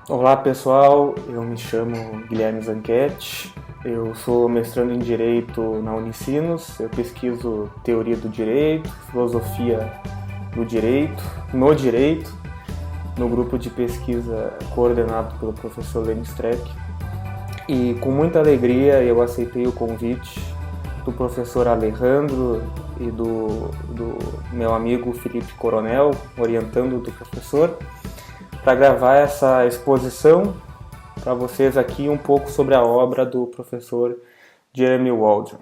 Olá pessoal, eu me chamo Guilherme Zanchetti, eu sou mestrando em Direito na Unicinos, eu pesquiso teoria do direito, filosofia do direito, no grupo de pesquisa coordenado pelo professor Lênin Streck. E com muita alegria eu aceitei o convite do professor Alejandro e do meu amigo Felipe Coronel, orientando do professor, para gravar essa exposição para vocês aqui um pouco sobre a obra do professor Jeremy Waldron.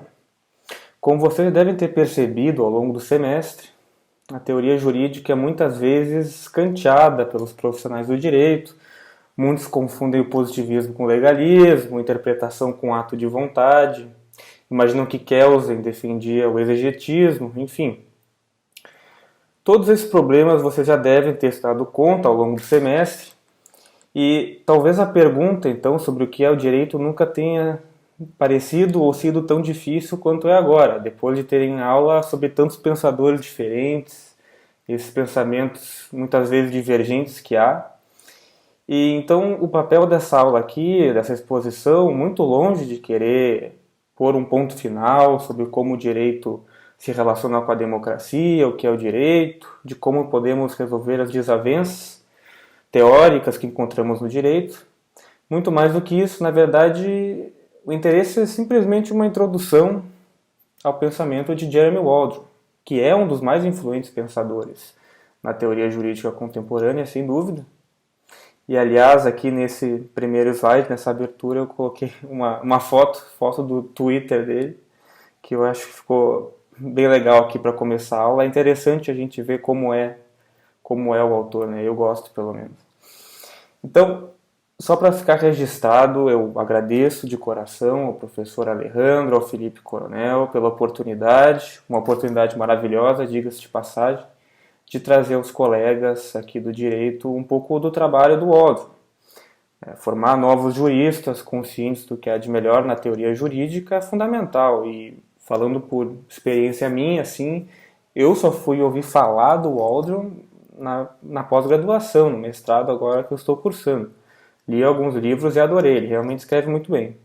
Como vocês devem ter percebido ao longo do semestre, a teoria jurídica é muitas vezes escanteada pelos profissionais do direito. Muitos confundem o positivismo com o legalismo, interpretação com ato de vontade, imaginam que Kelsen defendia o exegetismo, enfim. Todos esses problemas vocês já devem ter se dado conta ao longo do semestre, e talvez a pergunta, então, sobre o que é o direito nunca tenha parecido ou sido tão difícil quanto é agora, depois de terem aula sobre tantos pensadores diferentes, esses pensamentos muitas vezes divergentes que há. E então o papel dessa aula aqui, dessa exposição, muito longe de querer pôr um ponto final sobre como o direito se relaciona com a democracia, o que é o direito, de como podemos resolver as desavenças teóricas que encontramos no direito. Muito mais do que isso, na verdade, o interesse é simplesmente uma introdução ao pensamento de Jeremy Waldron, que é um dos mais influentes pensadores na teoria jurídica contemporânea, sem dúvida. E, aliás, aqui nesse primeiro slide, nessa abertura, eu coloquei uma foto do Twitter dele, que eu acho que ficou bem legal aqui para começar a aula. É interessante a gente ver como é o autor, né? Eu gosto, pelo menos. Então, só para ficar registrado, eu agradeço de coração ao professor Alejandro, ao Felipe Coronel, pela oportunidade, uma oportunidade maravilhosa, diga-se de passagem, de trazer aos colegas aqui do direito um pouco do trabalho do Waldron. Formar novos juristas conscientes do que há de melhor na teoria jurídica é fundamental. E falando por experiência minha, assim, eu só fui ouvir falar do Waldron na pós-graduação, no mestrado agora que eu estou cursando. Li alguns livros e adorei, ele realmente escreve muito bem.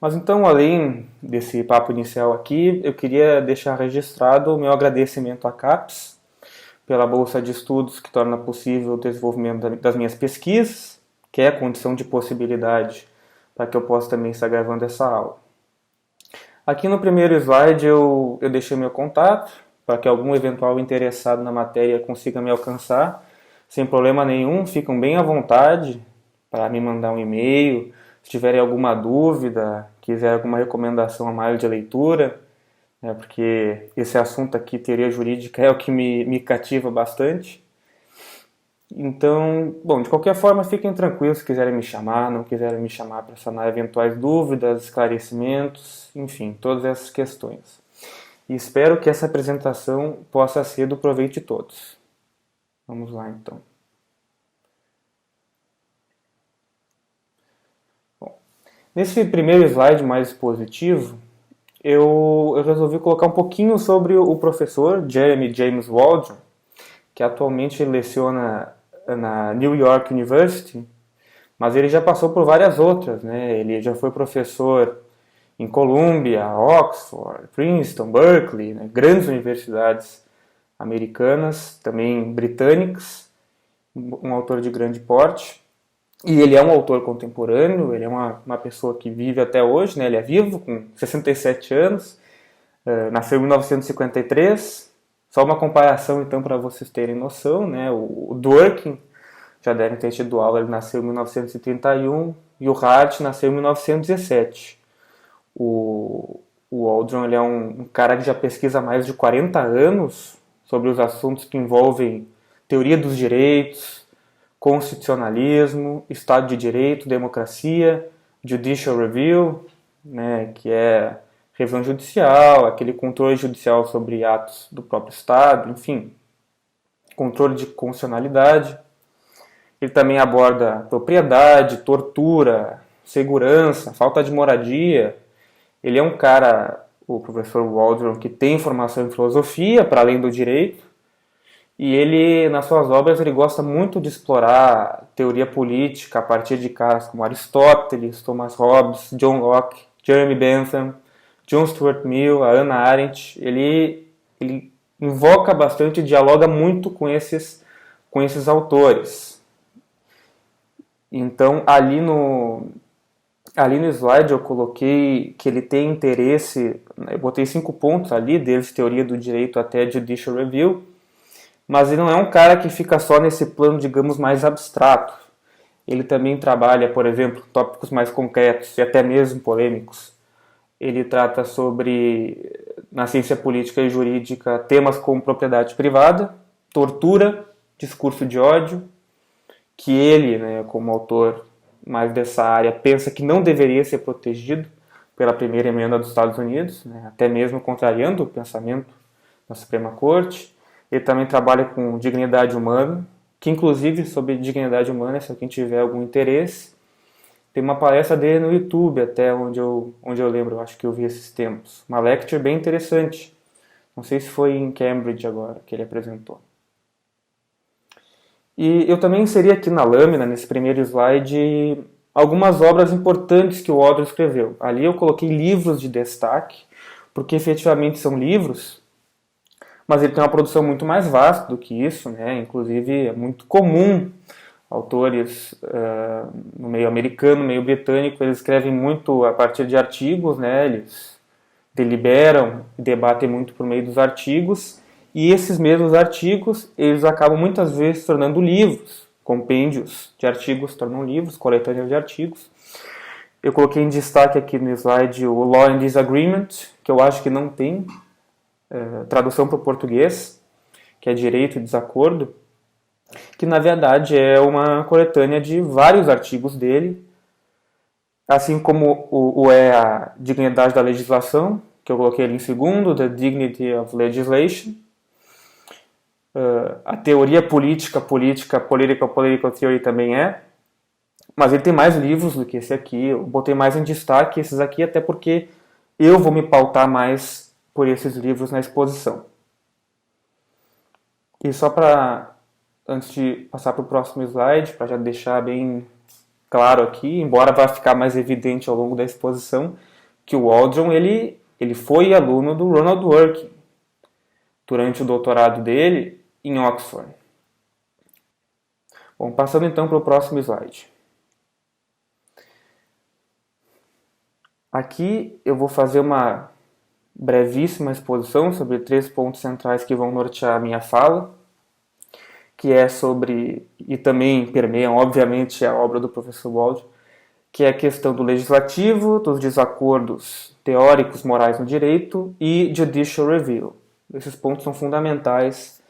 Mas então, além desse papo inicial aqui, eu queria deixar registrado o meu agradecimento à CAPES pela bolsa de estudos que torna possível o desenvolvimento das minhas pesquisas, que é a condição de possibilidade para que eu possa também estar gravando essa aula. Aqui no primeiro slide eu deixei meu contato, para que algum eventual interessado na matéria consiga me alcançar, sem problema nenhum, ficam bem à vontade para me mandar um e-mail, se tiverem alguma dúvida, quiser alguma recomendação a mais de leitura, porque esse assunto aqui, teoria jurídica, é o que me cativa bastante. Então, bom, de qualquer forma, fiquem tranquilos se quiserem me chamar, não quiserem me chamar para sanar eventuais dúvidas, esclarecimentos, enfim, todas essas questões. E espero que essa apresentação possa ser do proveito de todos. Vamos lá, então. Bom, nesse primeiro slide mais expositivo, eu resolvi colocar um pouquinho sobre o professor Jeremy James Waldron, que atualmente leciona na New York University, mas ele já passou por várias outras, né? Ele já foi professor em Columbia, Oxford, Princeton, Berkeley, né? Grandes universidades americanas, também britânicas, um autor de grande porte. E ele é um autor contemporâneo, ele é uma pessoa que vive até hoje, né? Ele é vivo, com 67 anos, nasceu em 1953. Só uma comparação, então, para vocês terem noção, né? O Dworkin, já devem ter tido aula, ele nasceu em 1931, e o Hart nasceu em 1917. O Waldron, ele é um cara que já pesquisa há mais de 40 anos sobre os assuntos que envolvem teoria dos direitos, constitucionalismo, Estado de Direito, democracia, Judicial Review, né, que é revisão judicial, aquele controle judicial sobre atos do próprio Estado, enfim, controle de constitucionalidade. Ele também aborda propriedade, tortura, segurança, falta de moradia. Ele é um cara, o professor Waldron, que tem formação em filosofia, para além do direito, E ele, nas suas obras, ele gosta muito de explorar teoria política a partir de caras como Aristóteles, Thomas Hobbes, John Locke, Jeremy Bentham, John Stuart Mill, a Hannah Arendt. Ele invoca bastante, dialoga muito com esses autores. Então, ali no slide eu coloquei que ele tem interesse, eu botei 5 pontos ali, desde teoria do direito até judicial review, mas ele não é um cara que fica só nesse plano, digamos, mais abstrato. Ele também trabalha, por exemplo, tópicos mais concretos e até mesmo polêmicos. Ele trata sobre, na ciência política e jurídica, temas como propriedade privada, tortura, discurso de ódio, que ele, né, como autor mais dessa área, pensa que não deveria ser protegido pela primeira emenda dos Estados Unidos, né, até mesmo contrariando o pensamento da Suprema Corte. Ele também trabalha com dignidade humana, que inclusive sobre dignidade humana, se alguém tiver algum interesse, tem uma palestra dele no YouTube, até onde eu lembro, eu acho que eu vi esses tempos. Uma lecture bem interessante. Não sei se foi em Cambridge agora que ele apresentou. E eu também inseri aqui na lâmina, nesse primeiro slide, algumas obras importantes que o Waldron escreveu. Ali eu coloquei livros de destaque, porque efetivamente são livros, mas ele tem uma produção muito mais vasta do que isso, né? Inclusive é muito comum autores no meio americano, no meio britânico, eles escrevem muito a partir de artigos, né? Eles deliberam e debatem muito por meio dos artigos, e esses mesmos artigos, eles acabam muitas vezes se tornando livros, compêndios de artigos se tornam livros, coletâneas de artigos. Eu coloquei em destaque aqui no slide o Law and Disagreement, que eu acho que não tem tradução para o português, que é Direito e Desacordo, que na verdade é uma coletânea de vários artigos dele, assim como é a Dignidade da Legislação, que eu coloquei ali em segundo, The Dignity of Legislation, a teoria political theory também é, mas ele tem mais livros do que esse aqui. Eu botei mais em destaque esses aqui, até porque eu vou me pautar mais por esses livros na exposição. E só para, antes de passar para o próximo slide, para já deixar bem claro aqui, embora vá ficar mais evidente ao longo da exposição, que o Waldron ele foi aluno do Ronald Dworkin durante o doutorado dele em Oxford. Bom, passando então para o próximo slide. Aqui eu vou fazer uma brevíssima exposição sobre 3 pontos centrais que vão nortear a minha fala, que é sobre, e também permeiam, obviamente, a obra do professor Waldron, que é a questão do legislativo, dos desacordos teóricos morais no direito e judicial review. Esses pontos são fundamentais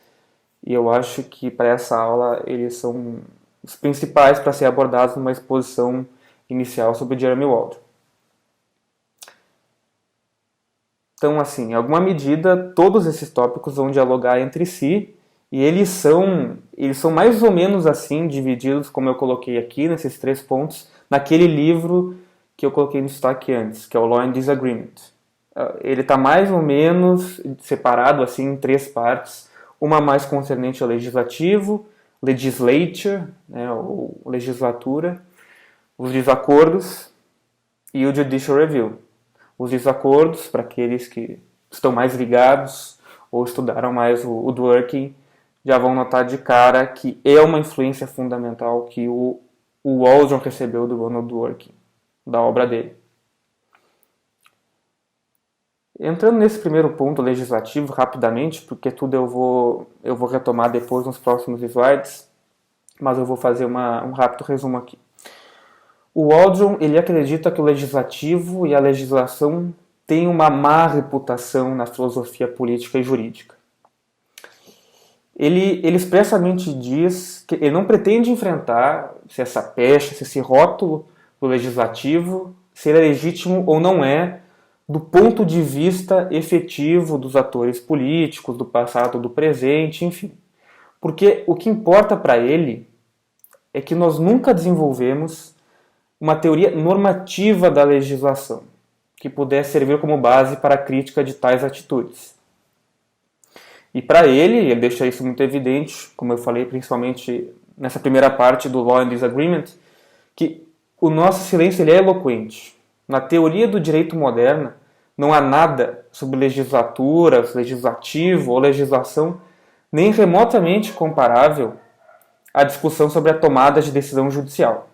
e eu acho que para essa aula eles são os principais para ser abordados numa exposição inicial sobre Jeremy Waldron. Então, assim, em alguma medida, todos esses tópicos vão dialogar entre si e eles são mais ou menos assim divididos, como eu coloquei aqui, nesses 3 pontos, naquele livro que eu coloquei no destaque antes, que é o Law and Disagreement. Ele está mais ou menos separado assim, em 3 partes, uma mais concernente ao legislativo, legislature, né, ou legislatura, os desacordos e o judicial review. Os desacordos, para aqueles que estão mais ligados ou estudaram mais o Dworkin, já vão notar de cara que é uma influência fundamental que o Waldron recebeu do Ronald Dworkin, da obra dele. Entrando nesse primeiro ponto legislativo rapidamente, porque tudo eu vou retomar depois nos próximos slides, mas eu vou fazer um rápido resumo aqui. O Waldron ele acredita que o legislativo e a legislação têm uma má reputação na filosofia política e jurídica. Ele expressamente diz que ele não pretende enfrentar se essa pecha, se esse rótulo do legislativo, se ele é legítimo ou não é, do ponto de vista efetivo dos atores políticos, do passado, do presente, enfim. Porque o que importa para ele é que nós nunca desenvolvemos uma teoria normativa da legislação que pudesse servir como base para a crítica de tais atitudes. E para ele deixa isso muito evidente, como eu falei, principalmente nessa primeira parte do Law and Disagreement, que o nosso silêncio ele é eloquente. Na teoria do direito moderna, não há nada sobre legislaturas, legislativo ou legislação nem remotamente comparável à discussão sobre a tomada de decisão judicial.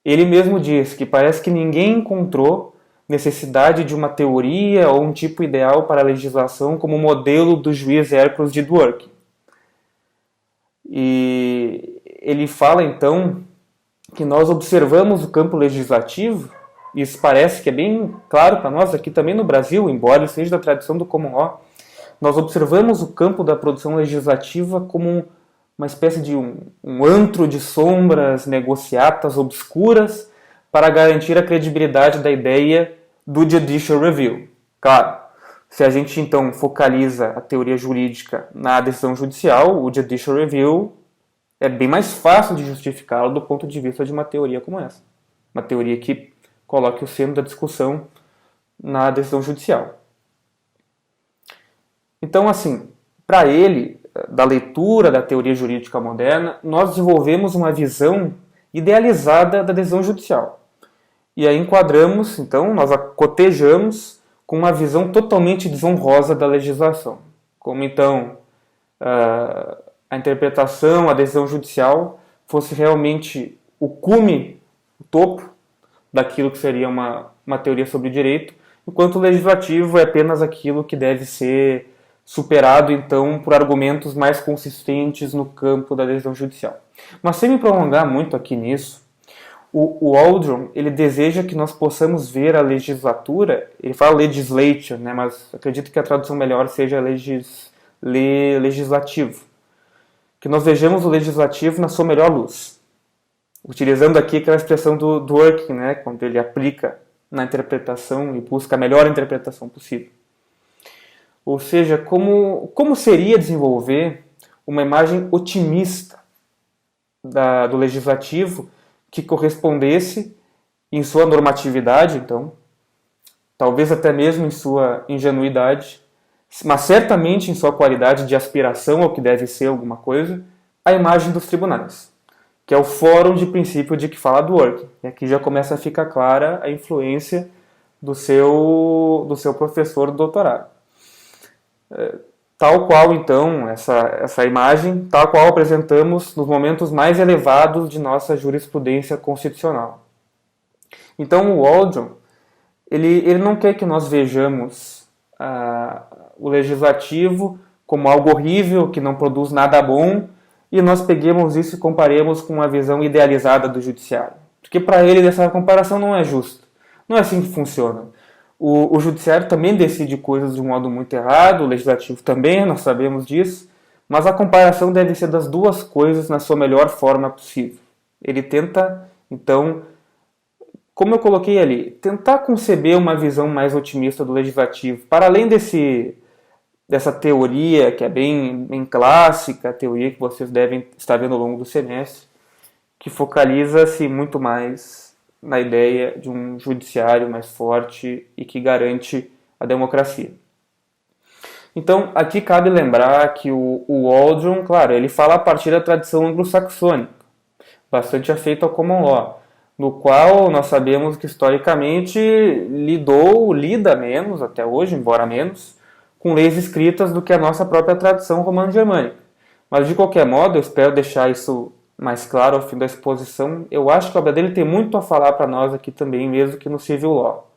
Ele mesmo diz que parece que ninguém encontrou necessidade de uma teoria ou um tipo ideal para a legislação como o modelo do juiz Hércules de Dworkin. E ele fala então que nós observamos o campo legislativo, e isso parece que é bem claro para nós aqui também no Brasil, embora ele seja da tradição do common law, nós observamos o campo da produção legislativa como uma espécie de um antro de sombras negociatas obscuras para garantir a credibilidade da ideia do Judicial Review. Claro, se a gente então focaliza a teoria jurídica na decisão judicial, o Judicial Review é bem mais fácil de justificá-lo do ponto de vista de uma teoria como essa. Uma teoria que coloque o centro da discussão na decisão judicial. Então, assim, para ele, da leitura da teoria jurídica moderna, nós desenvolvemos uma visão idealizada da decisão judicial. E aí enquadramos, então, nós a cotejamos com uma visão totalmente desonrosa da legislação. Como, então, a interpretação, a decisão judicial fosse realmente o cume, o topo daquilo que seria uma teoria sobre o direito, enquanto o legislativo é apenas aquilo que deve ser superado, então, por argumentos mais consistentes no campo da decisão judicial. Mas sem me prolongar muito aqui nisso, o Waldron, ele deseja que nós possamos ver a legislatura, ele fala legislature, né, mas acredito que a tradução melhor seja legislativo. Que nós vejamos o legislativo na sua melhor luz. Utilizando aqui aquela expressão do Dworkin, né, quando ele aplica na interpretação e busca a melhor interpretação possível. Ou seja, como seria desenvolver uma imagem otimista do legislativo que correspondesse em sua normatividade, então, talvez até mesmo em sua ingenuidade, mas certamente em sua qualidade de aspiração ao que deve ser alguma coisa, a imagem dos tribunais, que é o fórum de princípio de que fala Dworkin. E aqui já começa a ficar clara a influência do seu professor do doutorado. Tal qual, então, essa imagem, tal qual apresentamos nos momentos mais elevados de nossa jurisprudência constitucional. Então, o Waldron, ele não quer que nós vejamos o legislativo como algo horrível, que não produz nada bom, e nós peguemos isso e comparemos com uma visão idealizada do judiciário. Porque para ele essa comparação não é justa. Não é assim que funciona. O judiciário também decide coisas de um modo muito errado, o legislativo também, nós sabemos disso, mas a comparação deve ser das duas coisas na sua melhor forma possível. Ele tenta, então, como eu coloquei ali, tentar conceber uma visão mais otimista do legislativo, para além dessa teoria que é bem clássica, a teoria que vocês devem estar vendo ao longo do semestre, que focaliza-se muito mais na ideia de um judiciário mais forte e que garante a democracia. Então, aqui cabe lembrar que o Waldron, claro, ele fala a partir da tradição anglo-saxônica, bastante afeita ao common law, no qual nós sabemos que historicamente lida menos, até hoje, embora menos, com leis escritas do que a nossa própria tradição romano-germânica. Mas, de qualquer modo, eu espero deixar isso mais claro ao fim da exposição. Eu acho que a obra dele tem muito a falar para nós aqui também, mesmo que no Civil Law.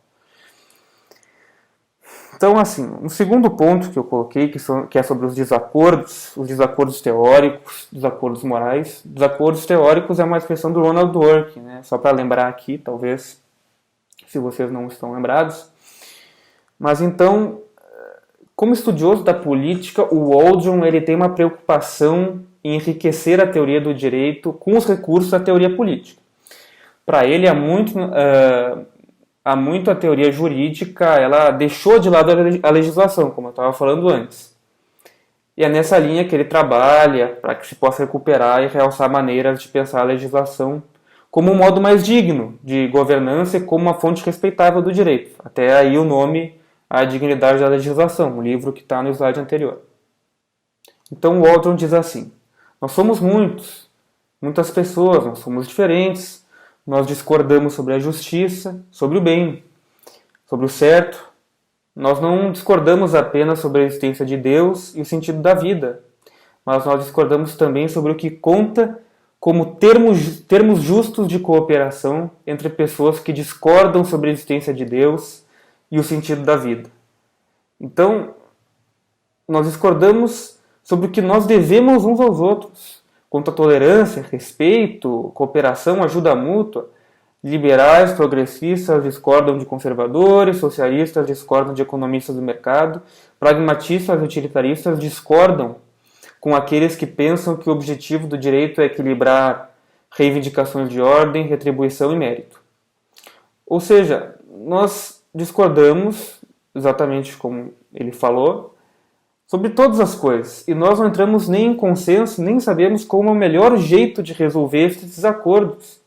Então, assim, um segundo ponto que eu coloquei, que é sobre os desacordos teóricos, desacordos morais. Desacordos teóricos é uma expressão do Ronald Dworkin, né? Só para lembrar aqui, talvez, se vocês não estão lembrados. Mas então, como estudioso da política, o Waldron ele tem uma preocupação em enriquecer a teoria do direito com os recursos da teoria política. Para ele, há muito a teoria jurídica, ela deixou de lado a legislação, como eu estava falando antes. E é nessa linha que ele trabalha para que se possa recuperar e realçar maneiras de pensar a legislação como um modo mais digno de governança e como uma fonte respeitável do direito. Até aí o nome A Dignidade da Legislação, um livro que está no slide anterior. Então o Waldron diz assim: nós somos muitas pessoas, nós somos diferentes, nós discordamos sobre a justiça, sobre o bem, sobre o certo. Nós não discordamos apenas sobre a existência de Deus e o sentido da vida, mas nós discordamos também sobre o que conta como termos justos de cooperação entre pessoas que discordam sobre a existência de Deus e o sentido da vida. Então, nós discordamos sobre o que nós devemos uns aos outros, quanto a tolerância, respeito, cooperação, ajuda mútua. Liberais, progressistas discordam de conservadores, socialistas discordam de economistas do mercado, pragmatistas e utilitaristas discordam com aqueles que pensam que o objetivo do direito é equilibrar reivindicações de ordem, retribuição e mérito. Ou seja, nós discordamos, exatamente como ele falou, sobre todas as coisas, e nós não entramos nem em consenso, nem sabemos como é o melhor jeito de resolver esses desacordos.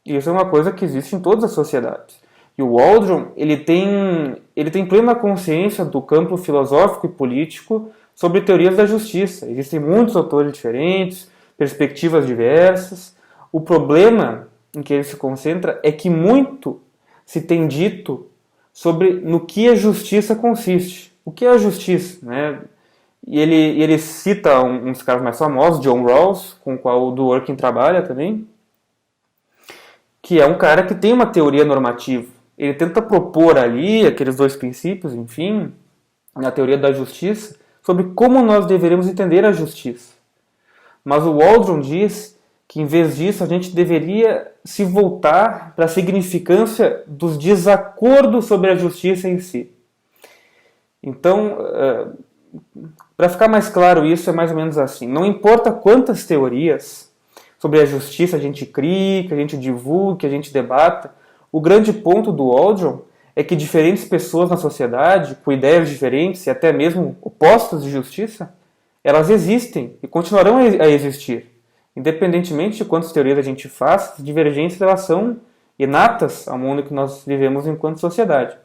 E isso é uma coisa que existe em todas as sociedades. E o Waldron, ele tem plena consciência do campo filosófico e político sobre teorias da justiça. Existem muitos autores diferentes, perspectivas diversas. O problema em que ele se concentra é que muito se tem dito sobre no que a justiça consiste. O que é a justiça, né? E ele cita um dos caras mais famosos, John Rawls, com o qual o Dworkin trabalha também, que é um cara que tem uma teoria normativa. Ele tenta propor ali aqueles dois princípios, enfim, na teoria da justiça, sobre como nós deveríamos entender a justiça. Mas o Waldron diz que, em vez disso, a gente deveria se voltar para a significância dos desacordos sobre a justiça em si. Então, para ficar mais claro isso, é mais ou menos assim. Não importa quantas teorias sobre a justiça a gente cria, que a gente divulga, que a gente debata, o grande ponto do Waldron é que diferentes pessoas na sociedade, com ideias diferentes e até mesmo opostas de justiça, elas existem e continuarão a existir. Independentemente de quantas teorias a gente faz, as divergências elas são inatas ao mundo que nós vivemos enquanto sociedade.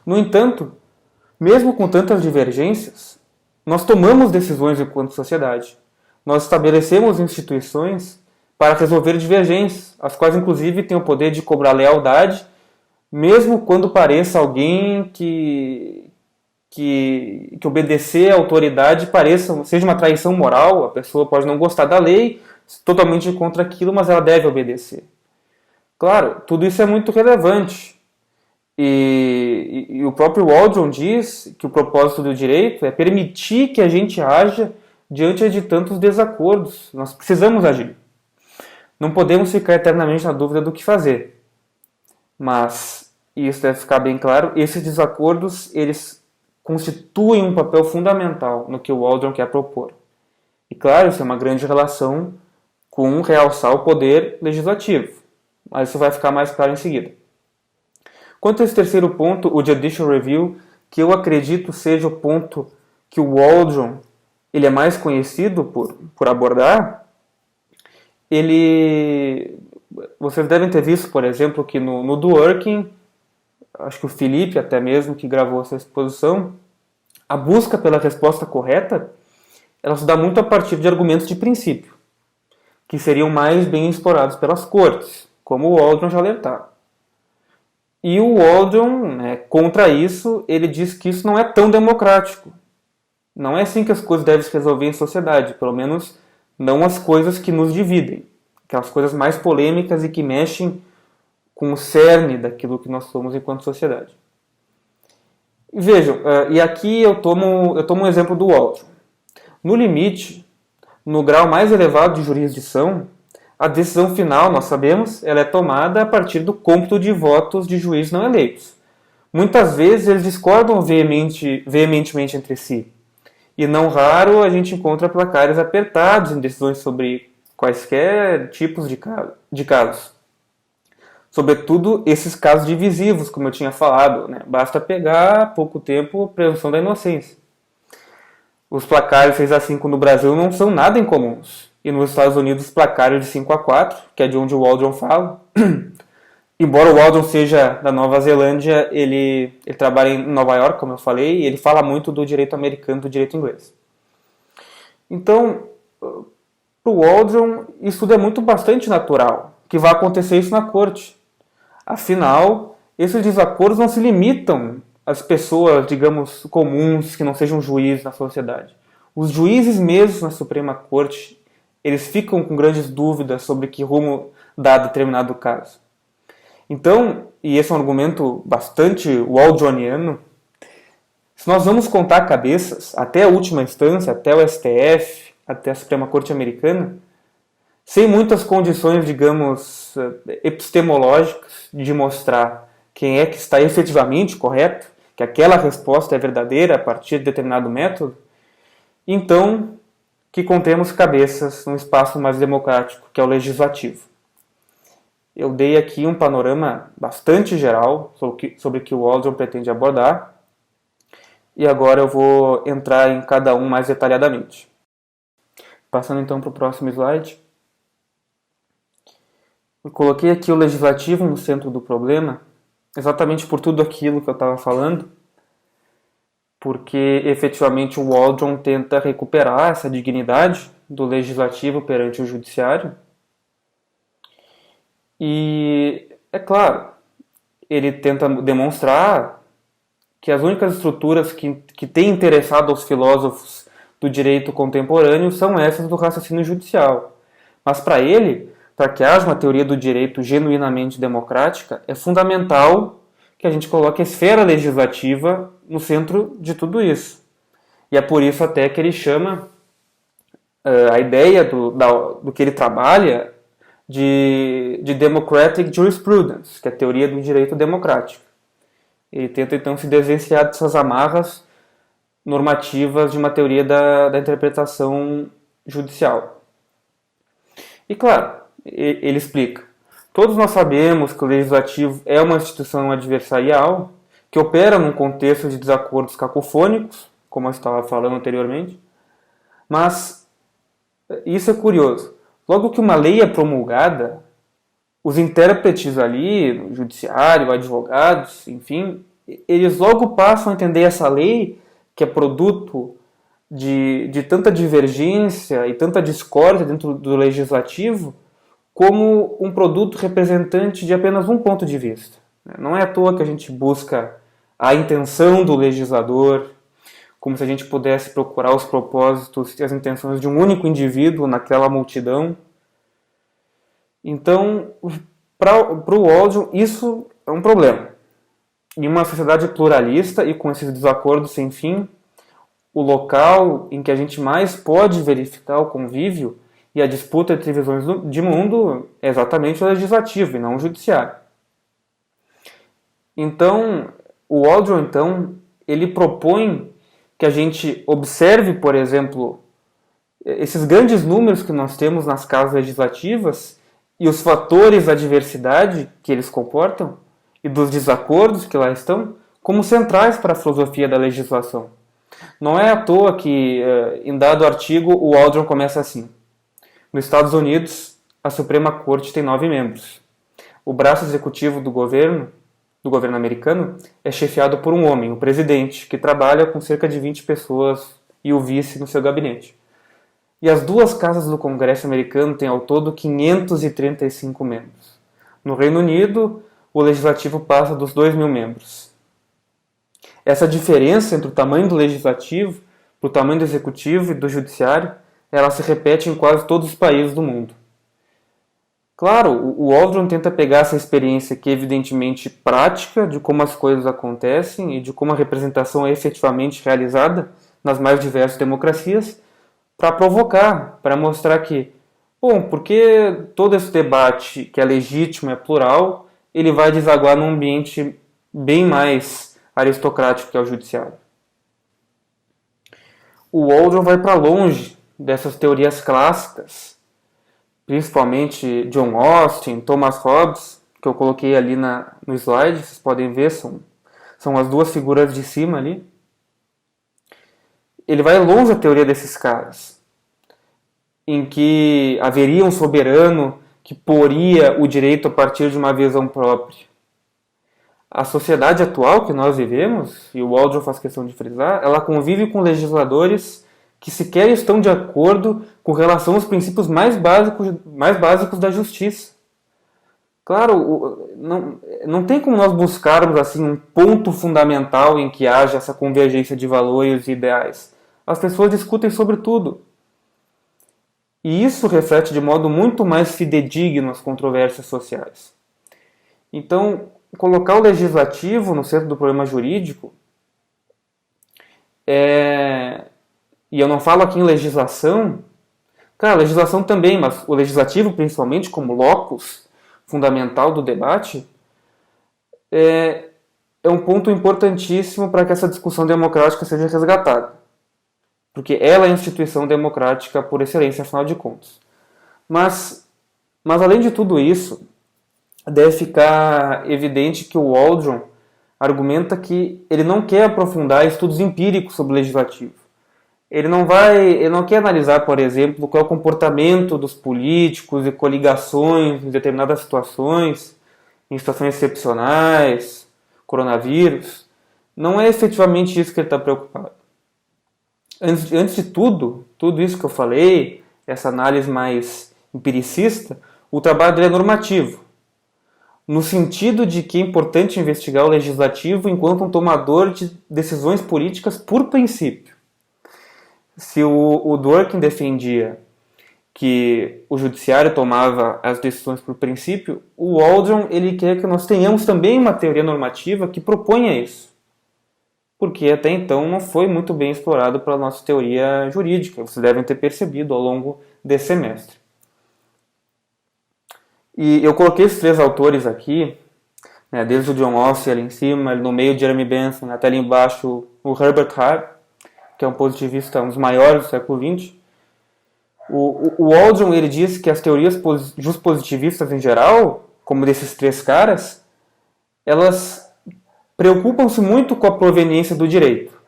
No entanto, mesmo com tantas divergências, nós tomamos decisões enquanto sociedade. Nós estabelecemos instituições para resolver divergências, as quais inclusive têm o poder de cobrar lealdade, mesmo quando pareça alguém que obedecer à autoridade seja uma traição moral. A pessoa pode não gostar da lei, totalmente contra aquilo, mas ela deve obedecer. Claro, tudo isso é muito relevante. E o próprio Waldron diz que o propósito do direito é permitir que a gente haja diante de tantos desacordos. Nós precisamos agir. Não podemos ficar eternamente na dúvida do que fazer. Mas, e isso deve ficar bem claro, esses desacordos, eles constituem um papel fundamental no que o Waldron quer propor. E claro, isso é uma grande relação com realçar o poder legislativo. Mas isso vai ficar mais claro em seguida. Quanto a esse terceiro ponto, o Judicial Review, que eu acredito seja o ponto que o Waldron ele é mais conhecido por abordar, vocês devem ter visto, por exemplo, que no Dworkin, acho que o Felipe até mesmo que gravou essa exposição, a busca pela resposta correta, ela se dá muito a partir de argumentos de princípio, que seriam mais bem explorados pelas cortes, como o Waldron já alertava. E o Waldron, contra isso, ele diz que isso não é tão democrático. Não é assim que as coisas devem se resolver em sociedade, pelo menos não as coisas que nos dividem, aquelas coisas mais polêmicas e que mexem com o cerne daquilo que nós somos enquanto sociedade. E vejam, e aqui eu tomo um exemplo do Waldron. No limite, no grau mais elevado de jurisdição, a decisão final, nós sabemos, ela é tomada a partir do cômputo de votos de juízes não eleitos. Muitas vezes eles discordam veementemente entre si. E não raro a gente encontra placares apertados em decisões sobre quaisquer tipos de casos. Sobretudo esses casos divisivos, como eu tinha falado. Basta pegar há pouco tempo a presunção da inocência. Os placares 6-5 no Brasil não são nada incomuns. E nos Estados Unidos os placares de 5-4, que é de onde o Waldron fala. Embora o Waldron seja da Nova Zelândia, ele trabalha em Nova York, como eu falei, e ele fala muito do direito americano e do direito inglês. Então, para o Waldron, isso tudo é bastante natural, que vai acontecer isso na corte. Afinal, esses desacordos não se limitam às pessoas, digamos, comuns, que não sejam juízes na sociedade. Os juízes mesmos na Suprema Corte, eles ficam com grandes dúvidas sobre que rumo dar determinado caso. Então, e esse é um argumento bastante waldroniano, se nós vamos contar cabeças até a última instância, até o STF, até a Suprema Corte Americana, sem muitas condições, digamos, epistemológicas de mostrar quem é que está efetivamente correto, que aquela resposta é verdadeira a partir de determinado método, então que contemos cabeças num espaço mais democrático, que é o legislativo. Eu dei aqui um panorama bastante geral sobre o que o Waldron pretende abordar, e agora eu vou entrar em cada um mais detalhadamente. Passando então para o próximo slide. Eu coloquei aqui o legislativo no centro do problema, exatamente por tudo aquilo que eu estava falando, porque efetivamente o Waldron tenta recuperar essa dignidade do legislativo perante o judiciário. E, é claro, ele tenta demonstrar que as únicas estruturas que têm interessado aos filósofos do direito contemporâneo são essas do raciocínio judicial. Mas para ele, para que haja uma teoria do direito genuinamente democrática, é fundamental que a gente coloque a esfera legislativa no centro de tudo isso. E é por isso até que ele chama a ideia do que ele trabalha de Democratic Jurisprudence, que é a teoria do direito democrático. Ele tenta então se desvencilhar dessas amarras normativas de uma teoria da interpretação judicial. E claro, ele explica: todos nós sabemos que o legislativo é uma instituição adversarial que opera num contexto de desacordos cacofônicos, como eu estava falando anteriormente, mas isso é curioso. Logo que uma lei é promulgada, os intérpretes ali, no judiciário, advogados, enfim, eles logo passam a entender essa lei, que é produto de tanta divergência e tanta discórdia dentro do legislativo, como um produto representante de apenas um ponto de vista. Não é à toa que a gente busca a intenção do legislador, como se a gente pudesse procurar os propósitos e as intenções de um único indivíduo naquela multidão. Então, para o Waldron, isso é um problema. Em uma sociedade pluralista e com esses desacordos sem fim, o local em que a gente mais pode verificar o convívio e a disputa entre visões de mundo é exatamente o legislativo e não o judiciário. Então, o Waldron, ele propõe que a gente observe, por exemplo, esses grandes números que nós temos nas casas legislativas e os fatores da diversidade que eles comportam e dos desacordos que lá estão como centrais para a filosofia da legislação. Não é à toa que, em dado artigo, o Waldron começa assim: nos Estados Unidos, a Suprema Corte tem 9 membros. O braço executivo do governo americano é chefiado por um homem, o presidente, que trabalha com cerca de 20 pessoas e o vice no seu gabinete. E as duas casas do Congresso americano têm ao todo 535 membros. No Reino Unido, o legislativo passa dos 2.000 membros. Essa diferença entre o tamanho do legislativo, o tamanho do executivo e do judiciário, ela se repete em quase todos os países do mundo. Claro, o Waldron tenta pegar essa experiência que é evidentemente prática de como as coisas acontecem e de como a representação é efetivamente realizada nas mais diversas democracias para provocar, para mostrar que, porque todo esse debate que é legítimo, é plural, ele vai desaguar num ambiente bem mais aristocrático que é o judiciário. O Waldron vai para longe dessas teorias clássicas, principalmente John Austin, Thomas Hobbes, que eu coloquei ali no slide, vocês podem ver, são as duas figuras de cima ali. Ele vai longe da teoria desses caras, em que haveria um soberano que poria o direito a partir de uma visão própria. A sociedade atual que nós vivemos, e o Waldron faz questão de frisar, ela convive com legisladores que sequer estão de acordo com relação aos princípios mais básicos da justiça. Claro, não tem como nós buscarmos assim um ponto fundamental em que haja essa convergência de valores e ideais. As pessoas discutem sobre tudo. E isso reflete de modo muito mais fidedigno as controvérsias sociais. Então, colocar o legislativo no centro do problema jurídico e eu não falo aqui em legislação, cara, legislação também, mas o legislativo principalmente como locus fundamental do debate, é um ponto importantíssimo para que essa discussão democrática seja resgatada. Porque ela é a instituição democrática por excelência, afinal de contas. Mas além de tudo isso, deve ficar evidente que o Waldron argumenta que ele não quer aprofundar estudos empíricos sobre o legislativo. Ele não quer analisar, por exemplo, qual é o comportamento dos políticos e coligações em determinadas situações, em situações excepcionais, coronavírus. Não é efetivamente isso que ele está preocupado. Antes de tudo isso que eu falei, essa análise mais empiricista, o trabalho dele é normativo, no sentido de que é importante investigar o legislativo enquanto um tomador de decisões políticas por princípio. Se o Dworkin defendia que o judiciário tomava as decisões por princípio, o Waldron ele quer que nós tenhamos também uma teoria normativa que proponha isso. Porque até então não foi muito bem explorado pela nossa teoria jurídica. Vocês devem ter percebido ao longo desse semestre. E eu coloquei esses 3 autores aqui, né, desde o John Ossie ali em cima, no meio Jeremy Bentham, até ali embaixo o Herbert Hart, que é um positivista, um dos maiores do século XX. O Waldron ele diz que as teorias positivistas em geral, como desses 3 caras, elas preocupam-se muito com a proveniência do direito,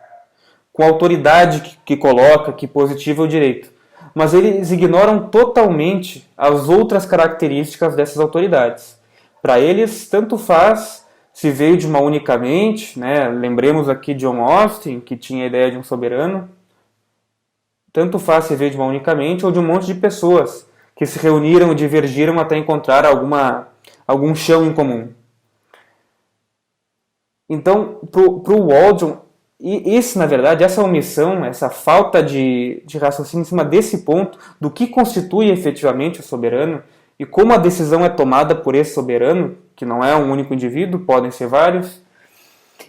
com a autoridade que coloca, que positiva o direito. Mas eles ignoram totalmente as outras características dessas autoridades. Para eles, tanto faz se veio de uma única mente, né? Lembremos aqui de John Austin, que tinha a ideia de um soberano. Tanto faz se veio de uma única mente ou de um monte de pessoas que se reuniram e divergiram até encontrar algum chão em comum. Então, para o Waldron, na verdade, essa omissão, essa falta de raciocínio em cima desse ponto, do que constitui efetivamente o soberano e como a decisão é tomada por esse soberano, que não é um único indivíduo, podem ser vários,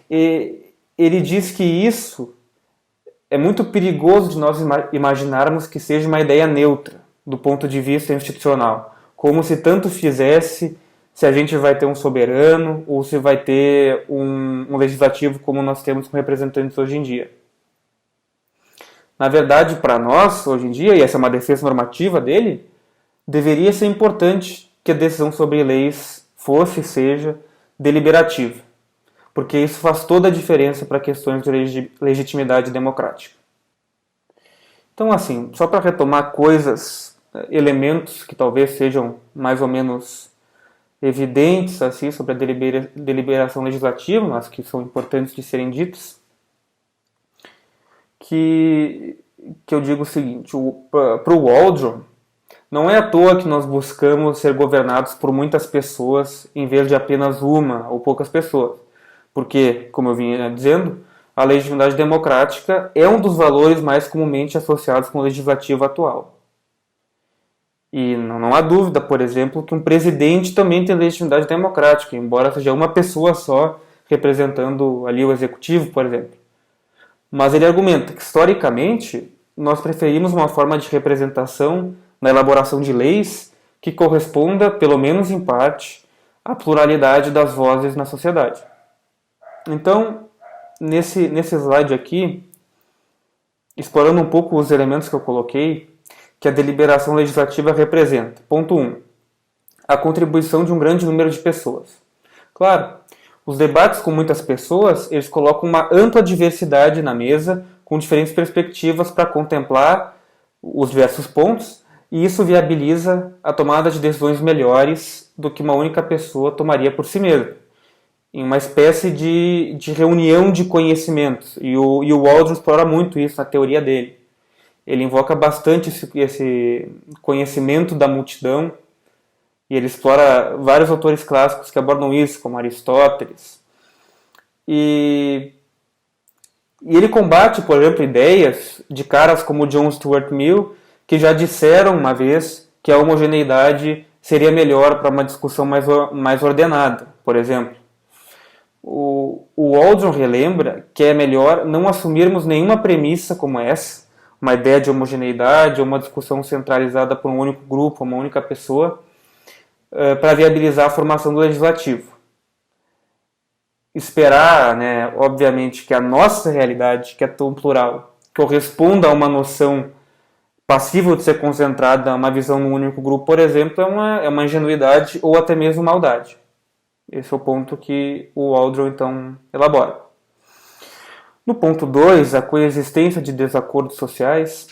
ele diz que isso é muito perigoso de nós imaginarmos que seja uma ideia neutra, do ponto de vista institucional, como se tanto fizesse se a gente vai ter um soberano ou se vai ter um legislativo como nós temos com representantes hoje em dia. Na verdade, para nós, hoje em dia, e essa é uma defesa normativa dele, deveria ser importante que a decisão sobre leis seja deliberativa, porque isso faz toda a diferença para questões de legitimidade democrática. Então, assim, só para retomar elementos que talvez sejam mais ou menos evidentes assim, sobre a deliberação legislativa, mas que são importantes de serem ditos, que eu digo o seguinte: para o Waldron, não é à toa que nós buscamos ser governados por muitas pessoas em vez de apenas uma ou poucas pessoas, porque, como eu vinha dizendo, a legitimidade democrática é um dos valores mais comumente associados com o legislativo atual. E não há dúvida, por exemplo, que um presidente também tem legitimidade democrática, embora seja uma pessoa só representando ali o executivo, por exemplo. Mas ele argumenta que, historicamente, nós preferimos uma forma de representação na elaboração de leis que corresponda, pelo menos em parte, à pluralidade das vozes na sociedade. Então, nesse slide aqui, explorando um pouco os elementos que eu coloquei, que a deliberação legislativa representa. Ponto 1. A contribuição de um grande número de pessoas. Claro, os debates com muitas pessoas, eles colocam uma ampla diversidade na mesa, com diferentes perspectivas para contemplar os diversos pontos, e isso viabiliza a tomada de decisões melhores do que uma única pessoa tomaria por si mesma, em uma espécie de reunião de conhecimentos. E o Waldron explora muito isso na teoria dele. ele invoca bastante esse conhecimento da multidão, e ele explora vários autores clássicos que abordam isso, como Aristóteles. E ele combate, por exemplo, ideias de caras como John Stuart Mill, que já disseram uma vez que a homogeneidade seria melhor para uma discussão mais ordenada, por exemplo. O Waldron relembra que é melhor não assumirmos nenhuma premissa como essa, uma ideia de homogeneidade ou uma discussão centralizada por um único grupo, uma única pessoa, para viabilizar a formação do legislativo. Esperar, né, obviamente, que a nossa realidade, que é tão plural, corresponda a uma noção passível de ser concentrada a uma visão num único grupo, por exemplo, é uma ingenuidade ou até mesmo maldade. Esse é o ponto que o Waldron, então, elabora. No ponto 2, a coexistência de desacordos sociais,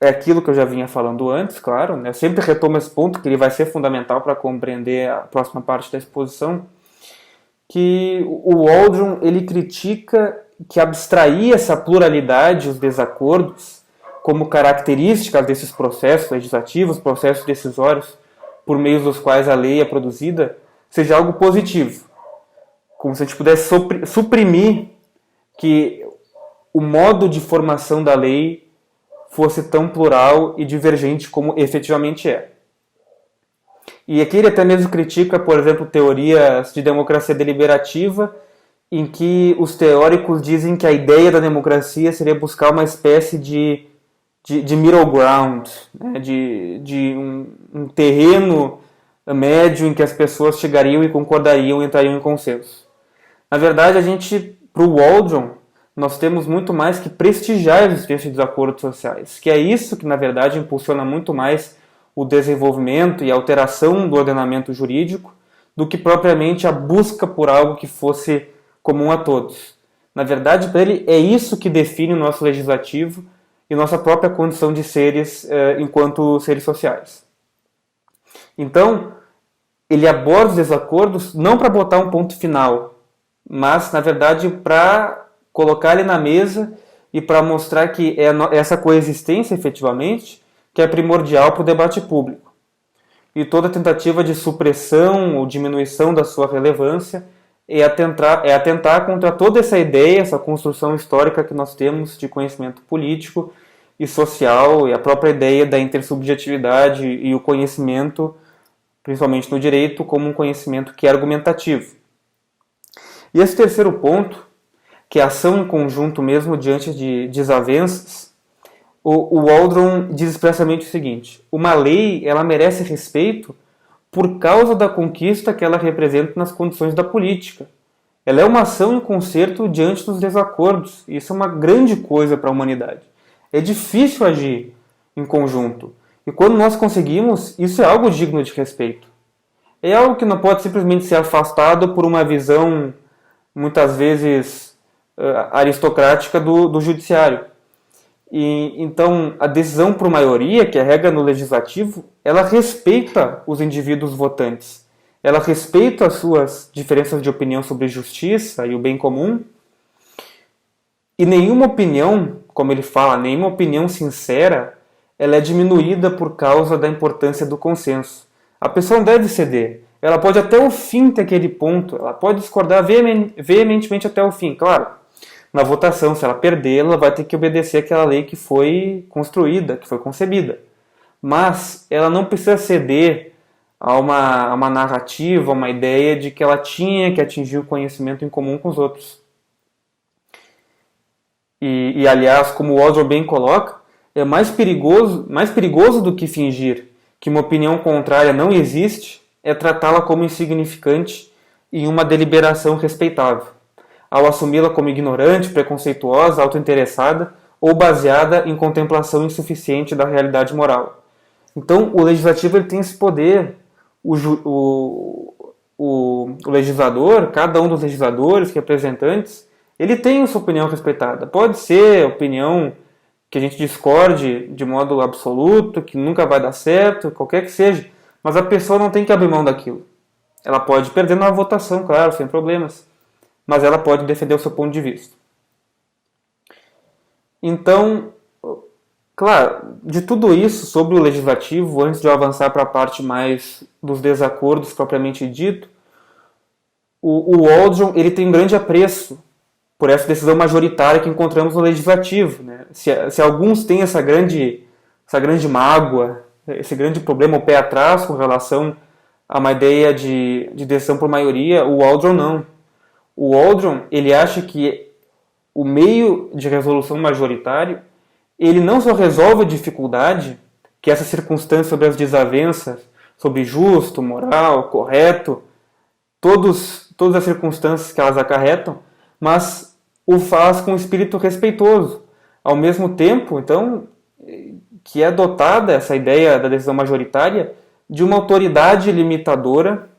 é aquilo que eu já vinha falando antes, claro, né? Eu sempre retomo esse ponto, que ele vai ser fundamental para compreender a próxima parte da exposição, que o Waldron ele critica que abstrair essa pluralidade, os desacordos, como características desses processos legislativos, processos decisórios, por meio dos quais a lei é produzida, seja algo positivo. Como se a gente pudesse suprimir que o modo de formação da lei fosse tão plural e divergente como efetivamente é. E aqui ele até mesmo critica, por exemplo, teorias de democracia deliberativa, em que os teóricos dizem que a ideia da democracia seria buscar uma espécie de middle ground, né? de um terreno médio em que as pessoas chegariam e concordariam, entrariam em consenso. Na verdade, para o Waldron, nós temos muito mais que prestigiar a existência de desacordos sociais, que é isso que, na verdade, impulsiona muito mais o desenvolvimento e a alteração do ordenamento jurídico do que propriamente a busca por algo que fosse comum a todos. Na verdade, para ele, é isso que define o nosso legislativo e nossa própria condição de seres enquanto seres sociais. Então, ele aborda os desacordos não para botar um ponto final, mas, na verdade, para colocar ele na mesa e para mostrar que é essa coexistência, efetivamente, que é primordial para o debate público. E toda tentativa de supressão ou diminuição da sua relevância é atentar contra toda essa ideia, essa construção histórica que nós temos de conhecimento político e social, e a própria ideia da intersubjetividade e o conhecimento, principalmente no direito, como um conhecimento que é argumentativo. E esse terceiro ponto, que é a ação em conjunto mesmo diante de desavenças, o Waldron diz expressamente o seguinte: uma lei ela merece respeito por causa da conquista que ela representa nas condições da política. Ela é uma ação em concerto diante dos desacordos. E isso é uma grande coisa para a humanidade. É difícil agir em conjunto. E quando nós conseguimos, isso é algo digno de respeito. É algo que não pode simplesmente ser afastado por uma visão, muitas vezes, aristocrática do judiciário. E, então, a decisão por maioria, que é a regra no legislativo, ela respeita os indivíduos votantes. Ela respeita as suas diferenças de opinião sobre justiça e o bem comum. E nenhuma opinião, como ele fala, nenhuma opinião sincera, ela é diminuída por causa da importância do consenso. A pessoa não deve ceder. Ela pode até o fim ter aquele ponto. Ela pode discordar veementemente até o fim, claro. Na votação, se ela perder, ela vai ter que obedecer àquela lei que foi construída, que foi concebida. Mas ela não precisa ceder a uma narrativa, a uma ideia de que ela tinha que atingir o conhecimento em comum com os outros. E aliás, como o Waldron bem coloca, é mais perigoso do que fingir que uma opinião contrária não existe, é tratá-la como insignificante em uma deliberação respeitável, ao assumi-la como ignorante, preconceituosa, autointeressada ou baseada em contemplação insuficiente da realidade moral. Então, o legislativo ele tem esse poder. O legislador, cada um dos legisladores, representantes, ele tem a sua opinião respeitada. Pode ser opinião que a gente discorde de modo absoluto, que nunca vai dar certo, qualquer que seja, mas a pessoa não tem que abrir mão daquilo. Ela pode perder na votação, claro, sem problemas, mas ela pode defender o seu ponto de vista. Então, Claro, de tudo isso sobre o legislativo, antes de eu avançar para a parte mais dos desacordos propriamente dito, o Waldron ele tem um grande apreço por essa decisão majoritária que encontramos no legislativo. Né? Se alguns têm essa grande mágoa, esse grande problema, o pé atrás com relação a uma ideia de decisão por maioria, o Waldron não. O Waldron ele acha que o meio de resolução majoritário ele não só resolve a dificuldade, que é essa circunstância sobre as desavenças, sobre justo, moral, correto, todas as circunstâncias que elas acarretam, mas o faz com um espírito respeitoso. Ao mesmo tempo, então, que é adotada essa ideia da decisão majoritária de uma autoridade limitadora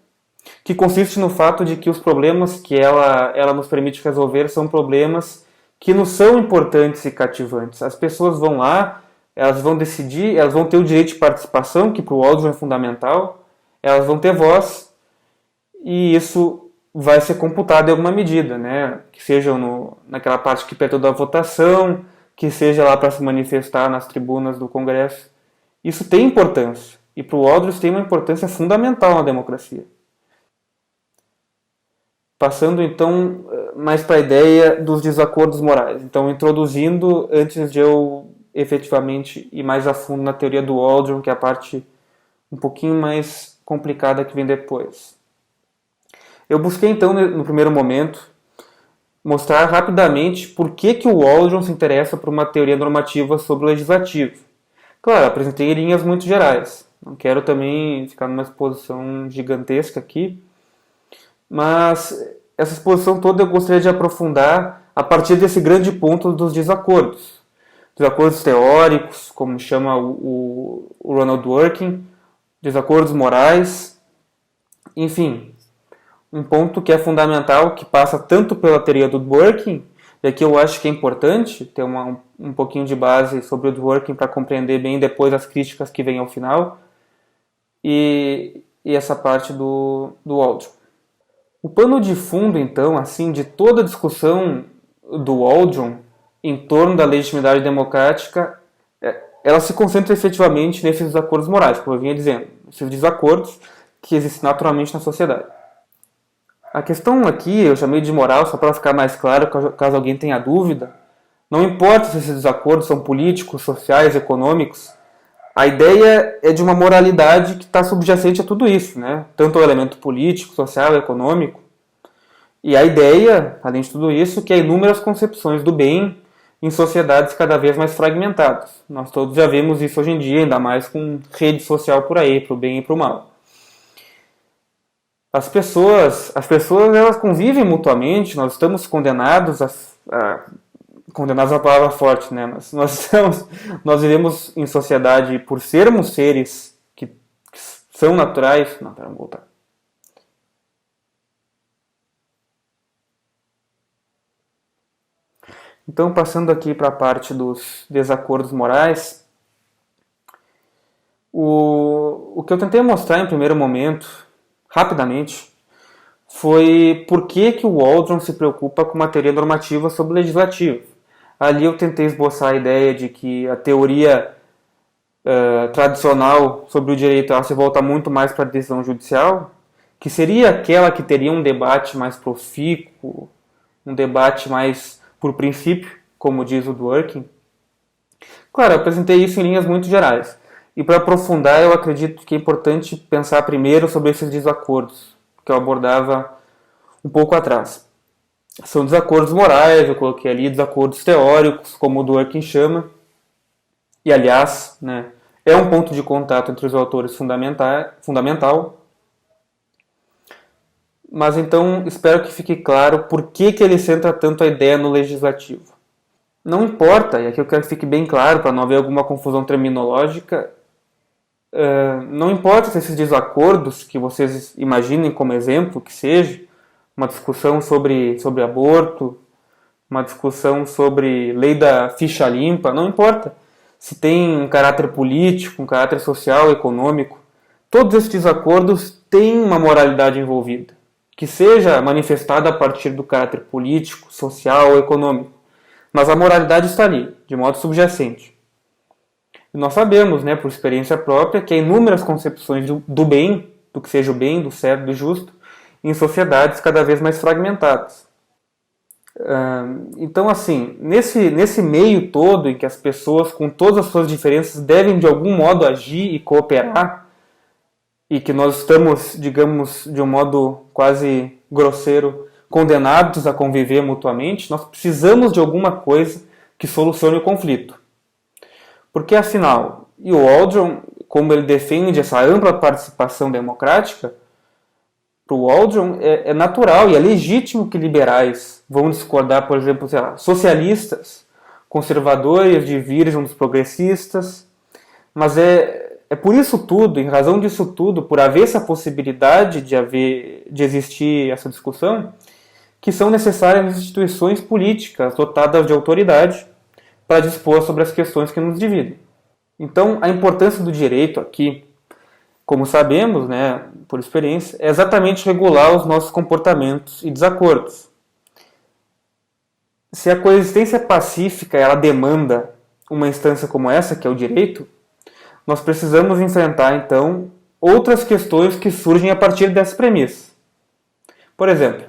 que consiste no fato de que os problemas que ela nos permite resolver são problemas que nos são importantes e cativantes. As pessoas vão lá, elas vão decidir, elas vão ter o direito de participação, que para o Waldron é fundamental, elas vão ter voz, e isso vai ser computado em alguma medida, né? Que seja naquela parte que perto da votação, que seja lá para se manifestar nas tribunas do Congresso. Isso tem importância, e para o Waldron isso tem uma importância fundamental na democracia. Passando então mais para a ideia dos desacordos morais. Então, introduzindo, antes de eu efetivamente ir mais a fundo na teoria do Waldron, que é a parte um pouquinho mais complicada que vem depois. Eu busquei então, no primeiro momento, mostrar rapidamente por que o Waldron se interessa por uma teoria normativa sobre o legislativo. Claro, apresentei linhas muito gerais. Não quero também ficar numa exposição gigantesca aqui, mas essa exposição toda eu gostaria de aprofundar a partir desse grande ponto dos desacordos. Desacordos teóricos, como chama o Ronald Dworkin, desacordos morais, enfim, um ponto que é fundamental, que passa tanto pela teoria do Dworkin, e aqui eu acho que é importante ter um pouquinho de base sobre o Dworkin para compreender bem depois as críticas que vêm ao final, e essa parte do Waldron. O pano de fundo, então, assim, de toda a discussão do Waldron em torno da legitimidade democrática, ela se concentra efetivamente nesses desacordos morais, como eu vinha dizendo, esses desacordos que existem naturalmente na sociedade. A questão aqui, eu chamei de moral só para ficar mais claro, caso alguém tenha dúvida, não importa se esses desacordos são políticos, sociais, econômicos, a ideia é de uma moralidade que está subjacente a tudo isso, né? Tanto o elemento político, social, econômico. E a ideia, além de tudo isso, que há inúmeras concepções do bem em sociedades cada vez mais fragmentadas. Nós todos já vemos isso hoje em dia, ainda mais com rede social por aí, para o bem e para o mal. As pessoas elas convivem mutuamente, nós estamos condenados condenados é uma palavra forte, né? Mas nós vivemos em sociedade por sermos seres que são naturais. Não, vamos voltar. Então, passando aqui para a parte dos desacordos morais, o que eu tentei mostrar em primeiro momento, rapidamente, foi por que o Waldron se preocupa com uma teoria normativa sobre o legislativo. Ali eu tentei esboçar a ideia de que a teoria tradicional sobre o direito ela se volta muito mais para a decisão judicial, que seria aquela que teria um debate mais profícuo, um debate mais por princípio, como diz o Dworkin. Claro, eu apresentei isso em linhas muito gerais. E para aprofundar, eu acredito que é importante pensar primeiro sobre esses desacordos, que eu abordava um pouco atrás. São desacordos morais, eu coloquei ali desacordos teóricos, como o Dworkin chama, e aliás, né, é um ponto de contato entre os autores fundamental. Mas então espero que fique claro por que ele centra tanto a ideia no legislativo. Não importa, e aqui eu quero que fique bem claro, para não haver alguma confusão terminológica, não importa se esses desacordos que vocês imaginem como exemplo, que seja, uma discussão sobre aborto, uma discussão sobre lei da ficha limpa, não importa se tem um caráter político, um caráter social, econômico, todos esses desacordos têm uma moralidade envolvida, que seja manifestada a partir do caráter político, social ou econômico, mas a moralidade está ali, de modo subjacente. E nós sabemos, né, por experiência própria, que há inúmeras concepções do bem, do que seja o bem, do certo, do justo, em sociedades cada vez mais fragmentadas. Então, assim, nesse meio todo em que as pessoas, com todas as suas diferenças, devem de algum modo agir e cooperar, e que nós estamos, digamos, de um modo quase grosseiro, condenados a conviver mutuamente, nós precisamos de alguma coisa que solucione o conflito. Porque, afinal, e o Waldron, como ele defende essa ampla participação democrática, para o Waldron é natural e é legítimo que liberais vão discordar, por exemplo, sei lá, socialistas, conservadores divirjam dos progressistas, mas é por isso tudo, em razão disso tudo, por haver essa possibilidade de existir essa discussão, que são necessárias instituições políticas dotadas de autoridade para dispor sobre as questões que nos dividem. Então, a importância do direito aqui, como sabemos, né, por experiência, é exatamente regular os nossos comportamentos e desacordos. Se a coexistência pacífica ela demanda uma instância como essa, que é o direito, nós precisamos enfrentar, então, outras questões que surgem a partir dessa premissa. Por exemplo,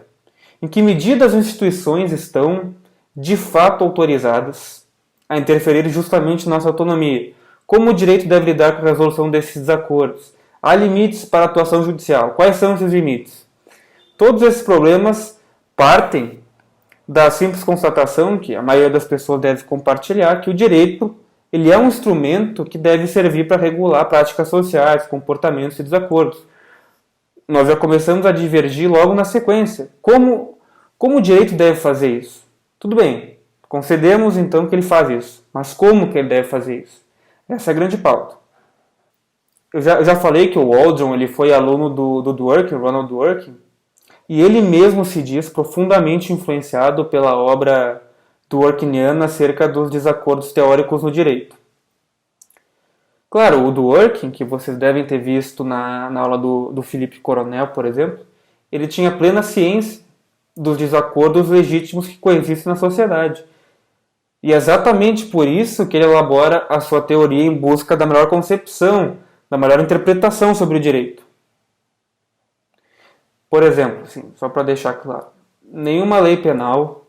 em que medida as instituições estão, de fato, autorizadas a interferir justamente na nossa autonomia? Como o direito deve lidar com a resolução desses desacordos? Há limites para a atuação judicial. Quais são esses limites? Todos esses problemas partem da simples constatação, que a maioria das pessoas deve compartilhar, que o direito ele é um instrumento que deve servir para regular práticas sociais, comportamentos e desacordos. Nós já começamos a divergir logo na sequência. Como o direito deve fazer isso? Tudo bem, concedemos então que ele faz isso, mas como que ele deve fazer isso? Essa é a grande pauta. Eu já falei que o Waldron ele foi aluno do Dworkin, Ronald Dworkin, e ele mesmo se diz profundamente influenciado pela obra dworkiniana acerca dos desacordos teóricos no direito. Claro, o Dworkin, que vocês devem ter visto na aula do Philippe Coronel, por exemplo, ele tinha plena ciência dos desacordos legítimos que coexistem na sociedade. E é exatamente por isso que ele elabora a sua teoria em busca da melhor concepção, da melhor interpretação sobre o direito. Por exemplo, assim, só para deixar claro, nenhuma lei penal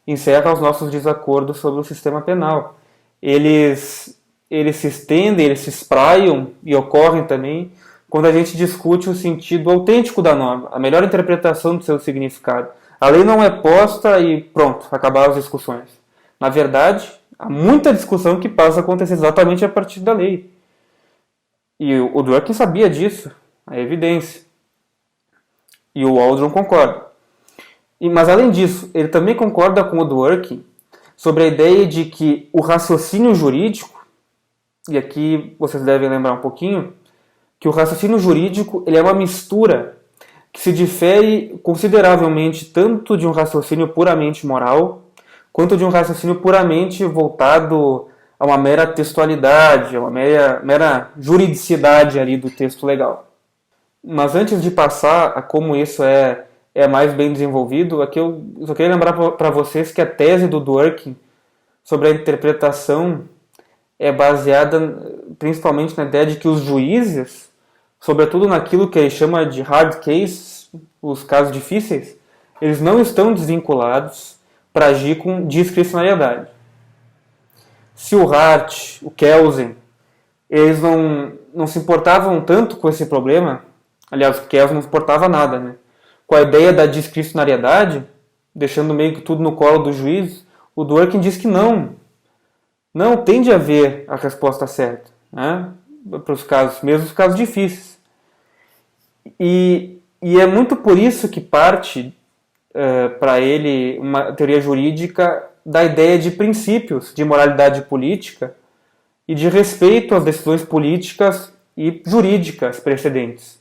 encerra os nossos desacordos sobre o sistema penal. Eles se estendem, eles se espraiam e ocorrem também quando a gente discute o sentido autêntico da norma, a melhor interpretação do seu significado. A lei não é posta e pronto, acabaram as discussões. Na verdade, há muita discussão que passa a acontecer exatamente a partir da lei. E o Dworkin sabia disso, é evidência. E o Waldron concorda. Mas além disso, ele também concorda com o Dworkin sobre a ideia de que o raciocínio jurídico, e aqui vocês devem lembrar um pouquinho, que o raciocínio jurídico ele é uma mistura que se difere consideravelmente tanto de um raciocínio puramente moral, quanto de um raciocínio puramente voltado a uma mera textualidade, a uma mera juridicidade ali do texto legal. Mas antes de passar a como isso é mais bem desenvolvido, aqui eu só queria lembrar para vocês que a tese do Dworkin sobre a interpretação é baseada principalmente na ideia de que os juízes, sobretudo naquilo que ele chama de hard cases, os casos difíceis, eles não estão desvinculados para agir com discricionariedade. Se o Hart, o Kelsen, eles não se importavam tanto com esse problema, aliás, o Kelsen não se importava nada, né? Com a ideia da discricionariedade, deixando meio que tudo no colo do juiz, o Dworkin diz que não tem de haver a resposta certa, né? Para os casos, mesmo os casos difíceis. E é muito por isso que parte para ele uma teoria jurídica da ideia de princípios de moralidade política e de respeito às decisões políticas e jurídicas precedentes.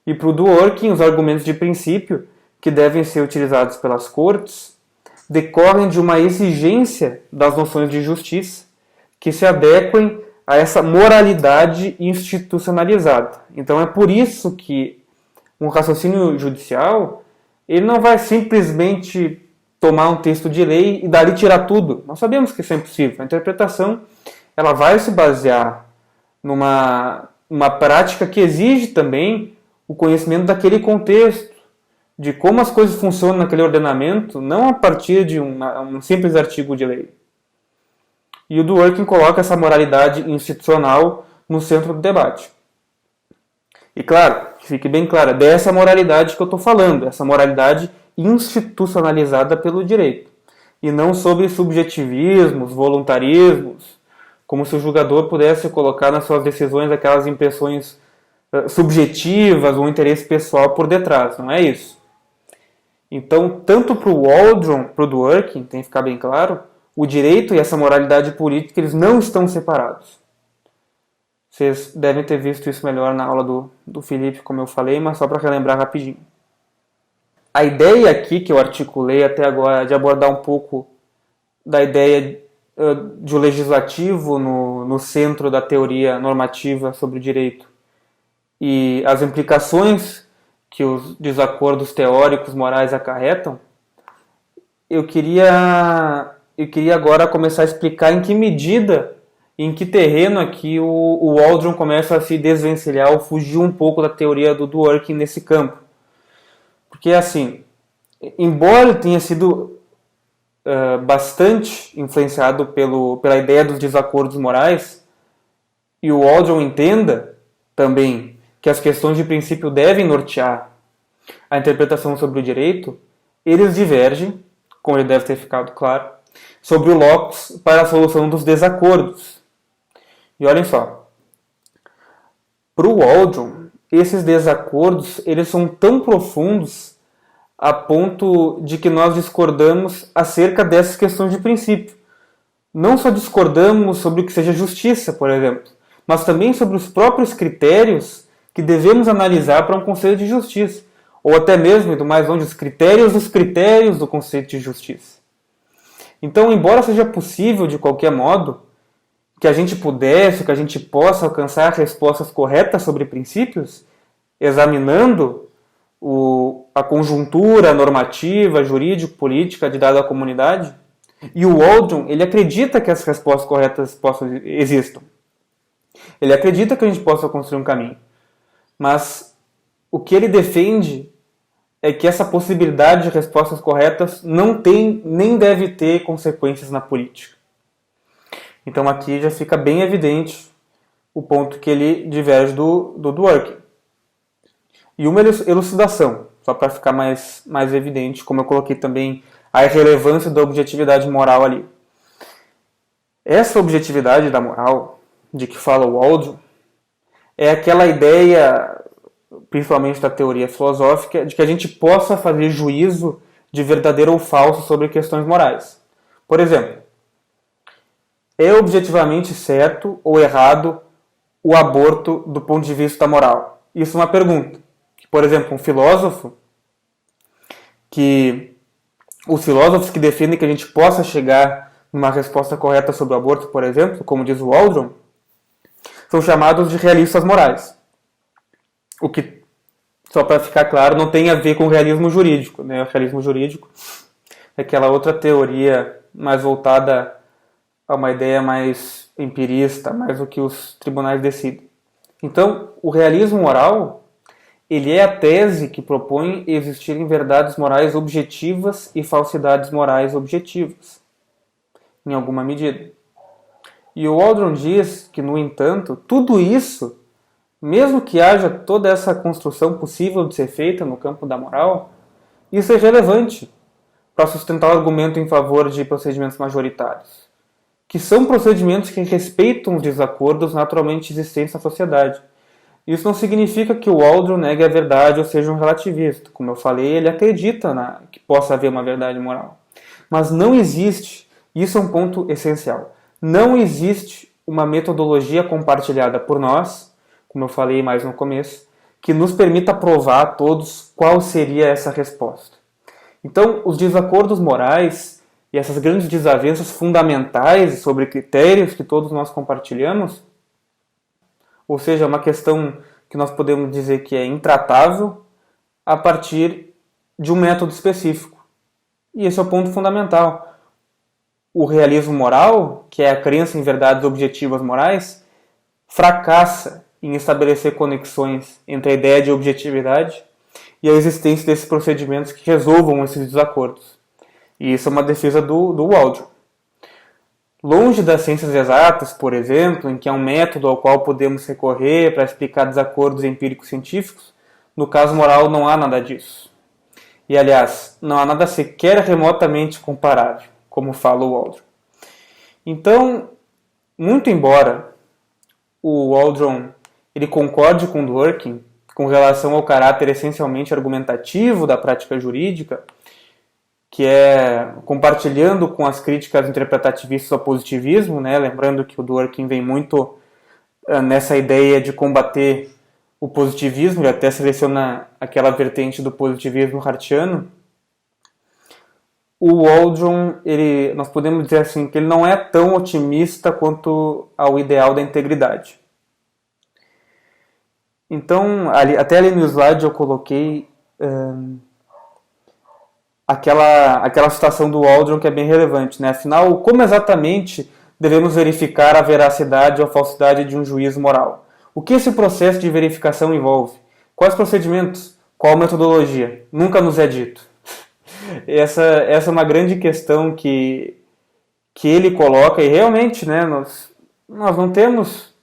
E para o Dworkin, os argumentos de princípio que devem ser utilizados pelas cortes decorrem de uma exigência das noções de justiça que se adequem a essa moralidade institucionalizada. Então é por isso que um raciocínio judicial ele não vai simplesmente tomar um texto de lei e dali tirar tudo. Nós sabemos que isso é impossível. A interpretação ela vai se basear numa prática que exige também o conhecimento daquele contexto, de como as coisas funcionam naquele ordenamento, não a partir de um simples artigo de lei. E o Dworkin coloca essa moralidade institucional no centro do debate. E claro, que fique bem claro, é dessa moralidade que eu estou falando, essa moralidade institucionalizada pelo direito, e não sobre subjetivismos, voluntarismos, como se o julgador pudesse colocar nas suas decisões aquelas impressões subjetivas ou interesse pessoal por detrás, não é isso. Então, tanto para o Waldron, para o Dworkin, tem que ficar bem claro, o direito e essa moralidade política eles não estão separados. Vocês devem ter visto isso melhor na aula do Felipe, como eu falei, mas só para relembrar rapidinho. A ideia aqui que eu articulei até agora de abordar um pouco da ideia de o legislativo no centro da teoria normativa sobre o direito e as implicações que os desacordos teóricos morais acarretam, eu queria agora começar a explicar em que medida, em que terreno aqui o Waldron começa a se desvencilhar ou fugir um pouco da teoria do Dworkin nesse campo. Porque, assim, embora ele tenha sido bastante influenciado pela ideia dos desacordos morais, e o Waldron entenda também que as questões de princípio devem nortear a interpretação sobre o direito, eles divergem, como ele deve ter ficado claro, sobre o locus para a solução dos desacordos. E olhem só, para o Waldron, esses desacordos eles são tão profundos a ponto de que nós discordamos acerca dessas questões de princípio. Não só discordamos sobre o que seja justiça, por exemplo, mas também sobre os próprios critérios que devemos analisar para um conceito de justiça, ou até mesmo, indo mais longe, os critérios dos critérios do conceito de justiça. Então, embora seja possível, de qualquer modo, que a gente pudesse, que a gente possa alcançar respostas corretas sobre princípios, examinando a conjuntura normativa, jurídico-política de dada comunidade, e o Waldron, ele acredita que as respostas corretas existam. Ele acredita que a gente possa construir um caminho. Mas o que ele defende é que essa possibilidade de respostas corretas não tem nem deve ter consequências na política. Então aqui já fica bem evidente o ponto que ele diverge do Dworkin. E uma elucidação, só para ficar mais evidente, como eu coloquei também a irrelevância da objetividade moral ali. Essa objetividade da moral, de que fala o Waldron, é aquela ideia, principalmente da teoria filosófica, de que a gente possa fazer juízo de verdadeiro ou falso sobre questões morais. Por exemplo, é objetivamente certo ou errado o aborto do ponto de vista moral? Isso é uma pergunta. Por exemplo, os filósofos que defendem que a gente possa chegar numa resposta correta sobre o aborto, por exemplo, como diz o Waldron, são chamados de realistas morais. O que, só para ficar claro, não tem a ver com o realismo jurídico. Né? O realismo jurídico é aquela outra teoria mais voltada a uma ideia mais empirista, mais o que os tribunais decidem. Então, o realismo moral, ele é a tese que propõe existirem verdades morais objetivas e falsidades morais objetivas, em alguma medida. E o Waldron diz que, no entanto, tudo isso, mesmo que haja toda essa construção possível de ser feita no campo da moral, isso é relevante para sustentar o argumento em favor de procedimentos majoritários, que são procedimentos que respeitam os desacordos naturalmente existentes na sociedade. Isso não significa que o Waldron negue a verdade ou seja um relativista. Como eu falei, ele acredita que possa haver uma verdade moral. Mas não existe, isso é um ponto essencial, não existe uma metodologia compartilhada por nós, como eu falei mais no começo, que nos permita provar a todos qual seria essa resposta. Então, os desacordos morais e essas grandes desavenças fundamentais sobre critérios que todos nós compartilhamos, ou seja, uma questão que nós podemos dizer que é intratável a partir de um método específico. E esse é o ponto fundamental. o realismo moral, que é a crença em verdades objetivas morais, fracassa em estabelecer conexões entre a ideia de objetividade e a existência desses procedimentos que resolvam esses desacordos. E isso é uma defesa do Waldron. Longe das ciências exatas, por exemplo, em que é um método ao qual podemos recorrer para explicar desacordos empíricos científicos, no caso moral não há nada disso. E, aliás, não há nada sequer remotamente comparável, como fala o Waldron. Então, muito embora o Waldron ele concorde com Dworkin com relação ao caráter essencialmente argumentativo da prática jurídica, que é compartilhando com as críticas interpretativistas ao positivismo, né? Lembrando que o Dworkin vem muito nessa ideia de combater o positivismo, ele até seleciona aquela vertente do positivismo hartiano. O Waldron, nós podemos dizer assim, que ele não é tão otimista quanto ao ideal da integridade. Então, até ali no slide eu coloquei aquela citação do Waldron que é bem relevante, né? Afinal, como exatamente devemos verificar a veracidade ou a falsidade de um juízo moral? O que esse processo de verificação envolve? Quais procedimentos? Qual metodologia? Nunca nos é dito. Essa é uma grande questão que ele coloca, e realmente, né, nós não temos...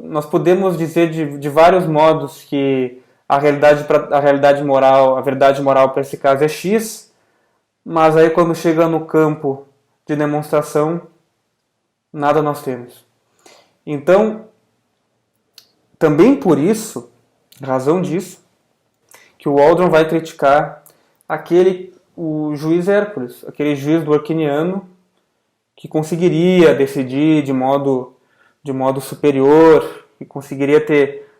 Nós podemos dizer de vários modos que a realidade moral, a verdade moral para esse caso é X, mas aí quando chega no campo de demonstração, nada nós temos. Então, também por isso, razão disso, que o Waldron vai criticar o juiz Hércules, aquele juiz dworkiniano que conseguiria decidir de modo superior, que conseguiria ter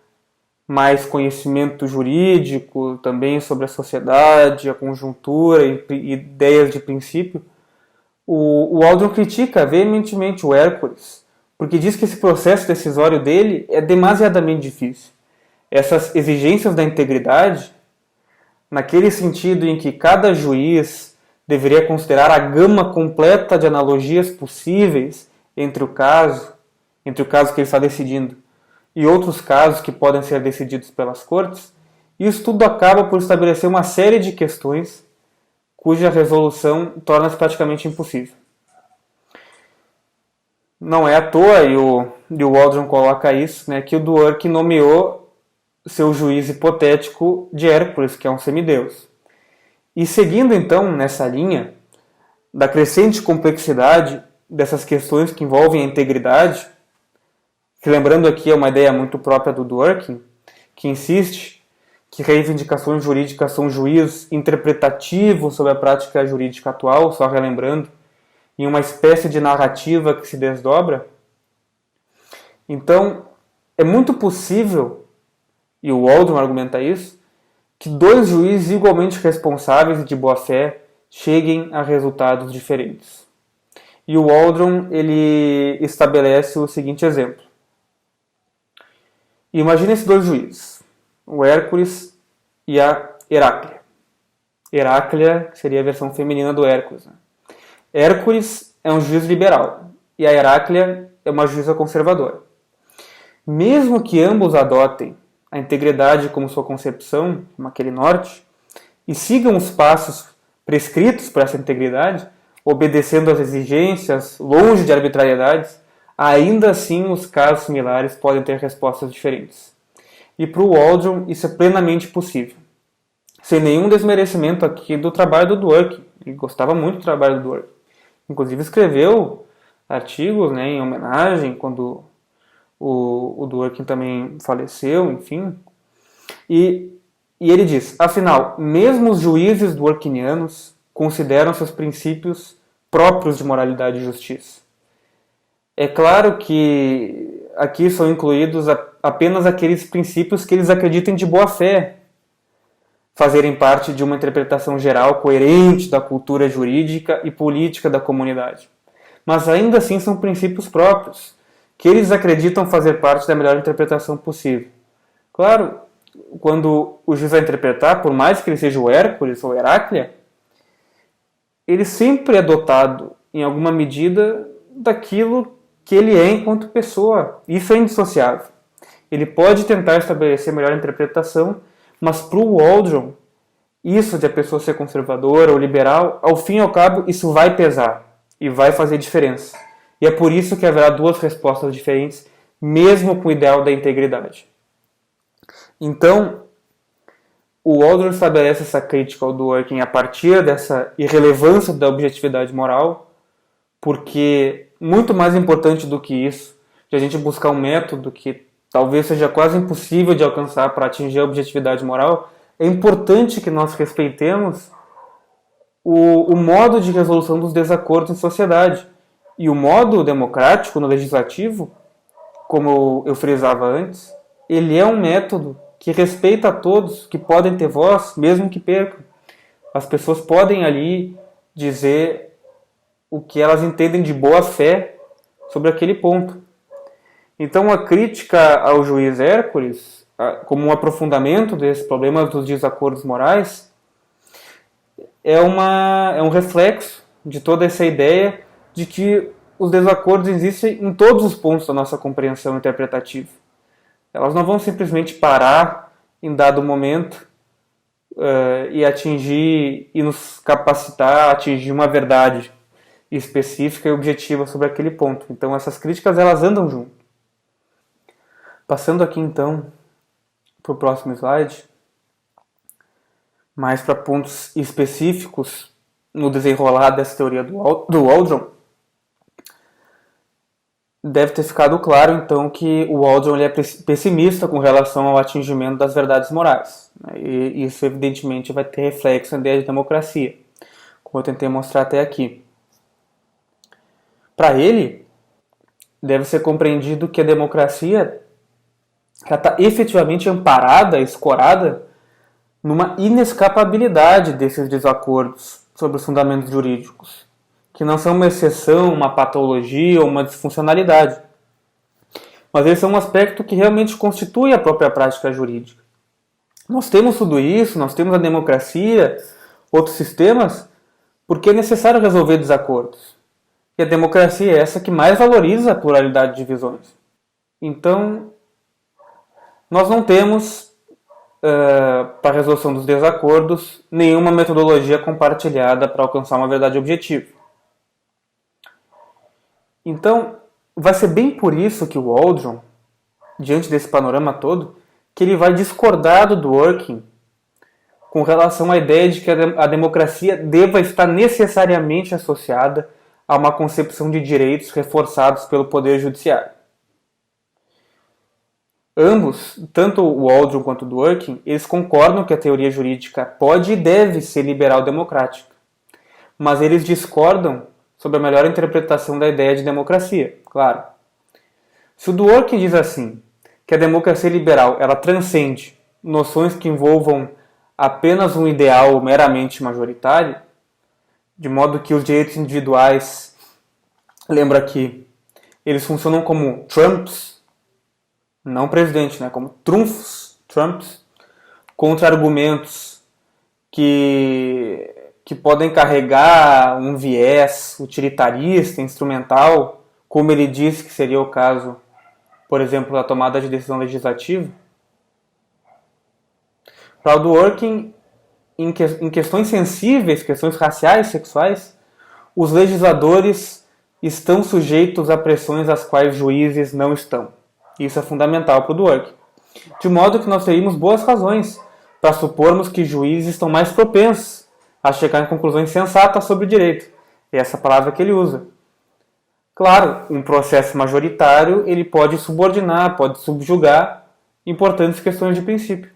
mais conhecimento jurídico também sobre a sociedade, a conjuntura e ideias de princípio. O Waldron critica veementemente o Hércules, porque diz que esse processo decisório dele é demasiadamente difícil. Essas exigências da integridade, naquele sentido em que cada juiz deveria considerar a gama completa de analogias possíveis entre o caso que ele está decidindo e outros casos que podem ser decididos pelas cortes, isso tudo acaba por estabelecer uma série de questões cuja resolução torna-se praticamente impossível. Não é à toa, e o Waldron coloca isso, né, que o Dworkin nomeou seu juiz hipotético de Hércules, que é um semideus. E seguindo então nessa linha da crescente complexidade dessas questões que envolvem a integridade, que lembrando aqui é uma ideia muito própria do Dworkin, que insiste que reivindicações jurídicas são juízos interpretativos sobre a prática jurídica atual, só relembrando, em uma espécie de narrativa que se desdobra. Então, é muito possível, e o Waldron argumenta isso, que dois juízes igualmente responsáveis e de boa-fé cheguem a resultados diferentes. E o Waldron ele estabelece o seguinte exemplo. Imagina esses dois juízes, o Hércules e a Heráclea. Heráclea seria a versão feminina do Hércules. Né? Hércules é um juiz liberal e a Heráclea é uma juíza conservadora. Mesmo que ambos adotem a integridade como sua concepção, como aquele norte, e sigam os passos prescritos para essa integridade, obedecendo às exigências, longe de arbitrariedades, ainda assim os casos similares podem ter respostas diferentes. E para o Waldron isso é plenamente possível. Sem nenhum desmerecimento aqui do trabalho do Dworkin. Ele gostava muito do trabalho do Dworkin. Inclusive escreveu artigos, né, em homenagem, quando o Dworkin também faleceu, enfim. E ele diz, afinal, mesmo os juízes dworkinianos consideram seus princípios próprios de moralidade e justiça. É claro que aqui são incluídos apenas aqueles princípios que eles acreditem de boa fé, fazerem parte de uma interpretação geral coerente da cultura jurídica e política da comunidade. Mas ainda assim são princípios próprios, que eles acreditam fazer parte da melhor interpretação possível. Claro, quando o juiz vai interpretar, por mais que ele seja o Hércules ou Heráclea, ele sempre é dotado em alguma medida, daquilo que ele é enquanto pessoa. Isso é indissociável. Ele pode tentar estabelecer melhor interpretação, mas para o Waldron, isso de a pessoa ser conservadora ou liberal, ao fim e ao cabo, isso vai pesar e vai fazer diferença. E é por isso que haverá duas respostas diferentes, mesmo com o ideal da integridade. Então, o Waldron estabelece essa crítica ao Dworkin a partir dessa irrelevância da objetividade moral, porque muito mais importante do que isso, de a gente buscar um método que talvez seja quase impossível de alcançar para atingir a objetividade moral, é importante que nós respeitemos o modo de resolução dos desacordos em sociedade. E o modo democrático no legislativo, como eu frisava antes, ele é um método que respeita a todos, que podem ter voz, mesmo que percam. As pessoas podem ali dizer o que elas entendem de boa fé sobre aquele ponto. Então a crítica ao juiz Hércules, como um aprofundamento desses problemas dos desacordos morais, é um reflexo de toda essa ideia de que os desacordos existem em todos os pontos da nossa compreensão interpretativa. Elas não vão simplesmente parar em dado momento e atingir e nos capacitar a atingir uma verdade específica e objetiva sobre aquele ponto. Então essas críticas elas andam junto. Passando aqui então para o próximo slide, mais para pontos específicos no desenrolar dessa teoria do Waldron, deve ter ficado claro então que o Waldron ele é pessimista com relação ao atingimento das verdades morais. E isso evidentemente vai ter reflexo na ideia de democracia, como eu tentei mostrar até aqui. Para ele, deve ser compreendido que a democracia está efetivamente amparada, escorada, numa inescapabilidade desses desacordos sobre os fundamentos jurídicos, que não são uma exceção, uma patologia ou uma disfuncionalidade, mas eles são um aspecto que realmente constitui a própria prática jurídica. Nós temos tudo isso, nós temos a democracia, outros sistemas, porque é necessário resolver desacordos. E a democracia é essa que mais valoriza a pluralidade de visões. Então, nós não temos, para a resolução dos desacordos, nenhuma metodologia compartilhada para alcançar uma verdade objetiva. Então, vai ser bem por isso que o Waldron, diante desse panorama todo, que ele vai discordar do Dworkin com relação à ideia de que a democracia deva estar necessariamente associada a uma concepção de direitos reforçados pelo Poder Judiciário. Ambos, tanto o Waldron quanto o Dworkin, eles concordam que a teoria jurídica pode e deve ser liberal-democrática, mas eles discordam sobre a melhor interpretação da ideia de democracia, claro. Se o Dworkin diz assim, que a democracia liberal ela transcende noções que envolvam apenas um ideal meramente majoritário, de modo que os direitos individuais, lembra aqui, eles funcionam como trumps, não presidente, como trumps, contra argumentos que podem carregar um viés utilitarista, instrumental, como ele disse que seria o caso, por exemplo, da tomada de decisão legislativa. Para o Dworkin, em questões sensíveis, questões raciais, sexuais, os legisladores estão sujeitos a pressões às quais juízes não estão. Isso é fundamental para o Dworkin. De modo que nós teríamos boas razões para supormos que juízes estão mais propensos a chegar em conclusões sensatas sobre o direito. É essa palavra que ele usa. Claro, um processo majoritário ele pode subordinar, pode subjugar importantes questões de princípio.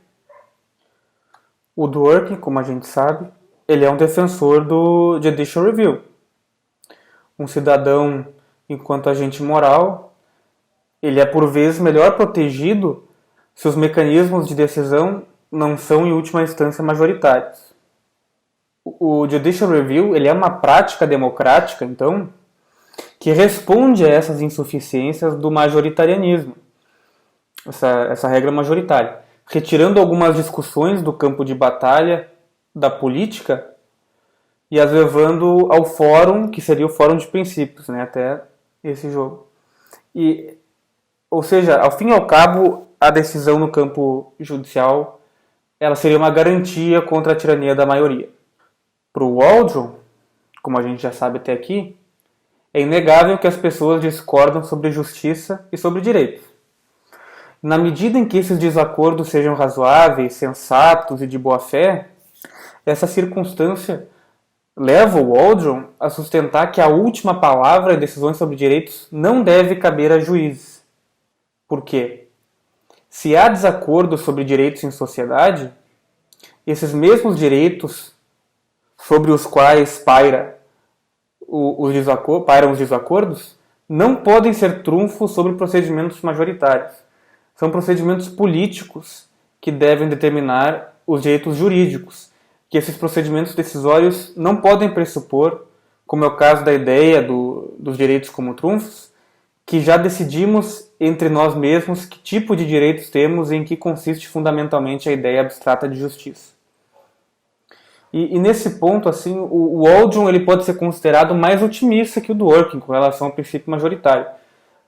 O Dworkin, como a gente sabe, ele é um defensor do Judicial Review. Um cidadão, enquanto agente moral, ele é por vezes melhor protegido se os mecanismos de decisão não são, em última instância, majoritários. O Judicial Review ele é uma prática democrática, então, que responde a essas insuficiências do majoritarianismo, essa regra majoritária, retirando algumas discussões do campo de batalha da política e as levando ao fórum, que seria o fórum de princípios, né, até esse jogo. Ou seja, ao fim e ao cabo, a decisão no campo judicial ela seria uma garantia contra a tirania da maioria. Para o Waldron, como a gente já sabe até aqui, é inegável que as pessoas discordam sobre justiça e sobre direitos. Na medida em que esses desacordos sejam razoáveis, sensatos e de boa fé, essa circunstância leva o Waldron a sustentar que a última palavra em decisões sobre direitos não deve caber a juízes. Por quê? Se há desacordo sobre direitos em sociedade, esses mesmos direitos sobre os quais pairam os desacordos não podem ser trunfos sobre procedimentos majoritários. São procedimentos políticos que devem determinar os direitos jurídicos, que esses procedimentos decisórios não podem pressupor, como é o caso da ideia dos direitos como trunfos, que já decidimos entre nós mesmos que tipo de direitos temos e em que consiste fundamentalmente a ideia abstrata de justiça. E nesse ponto, assim, o Waldron ele pode ser considerado mais otimista que o Dworkin com relação ao princípio majoritário,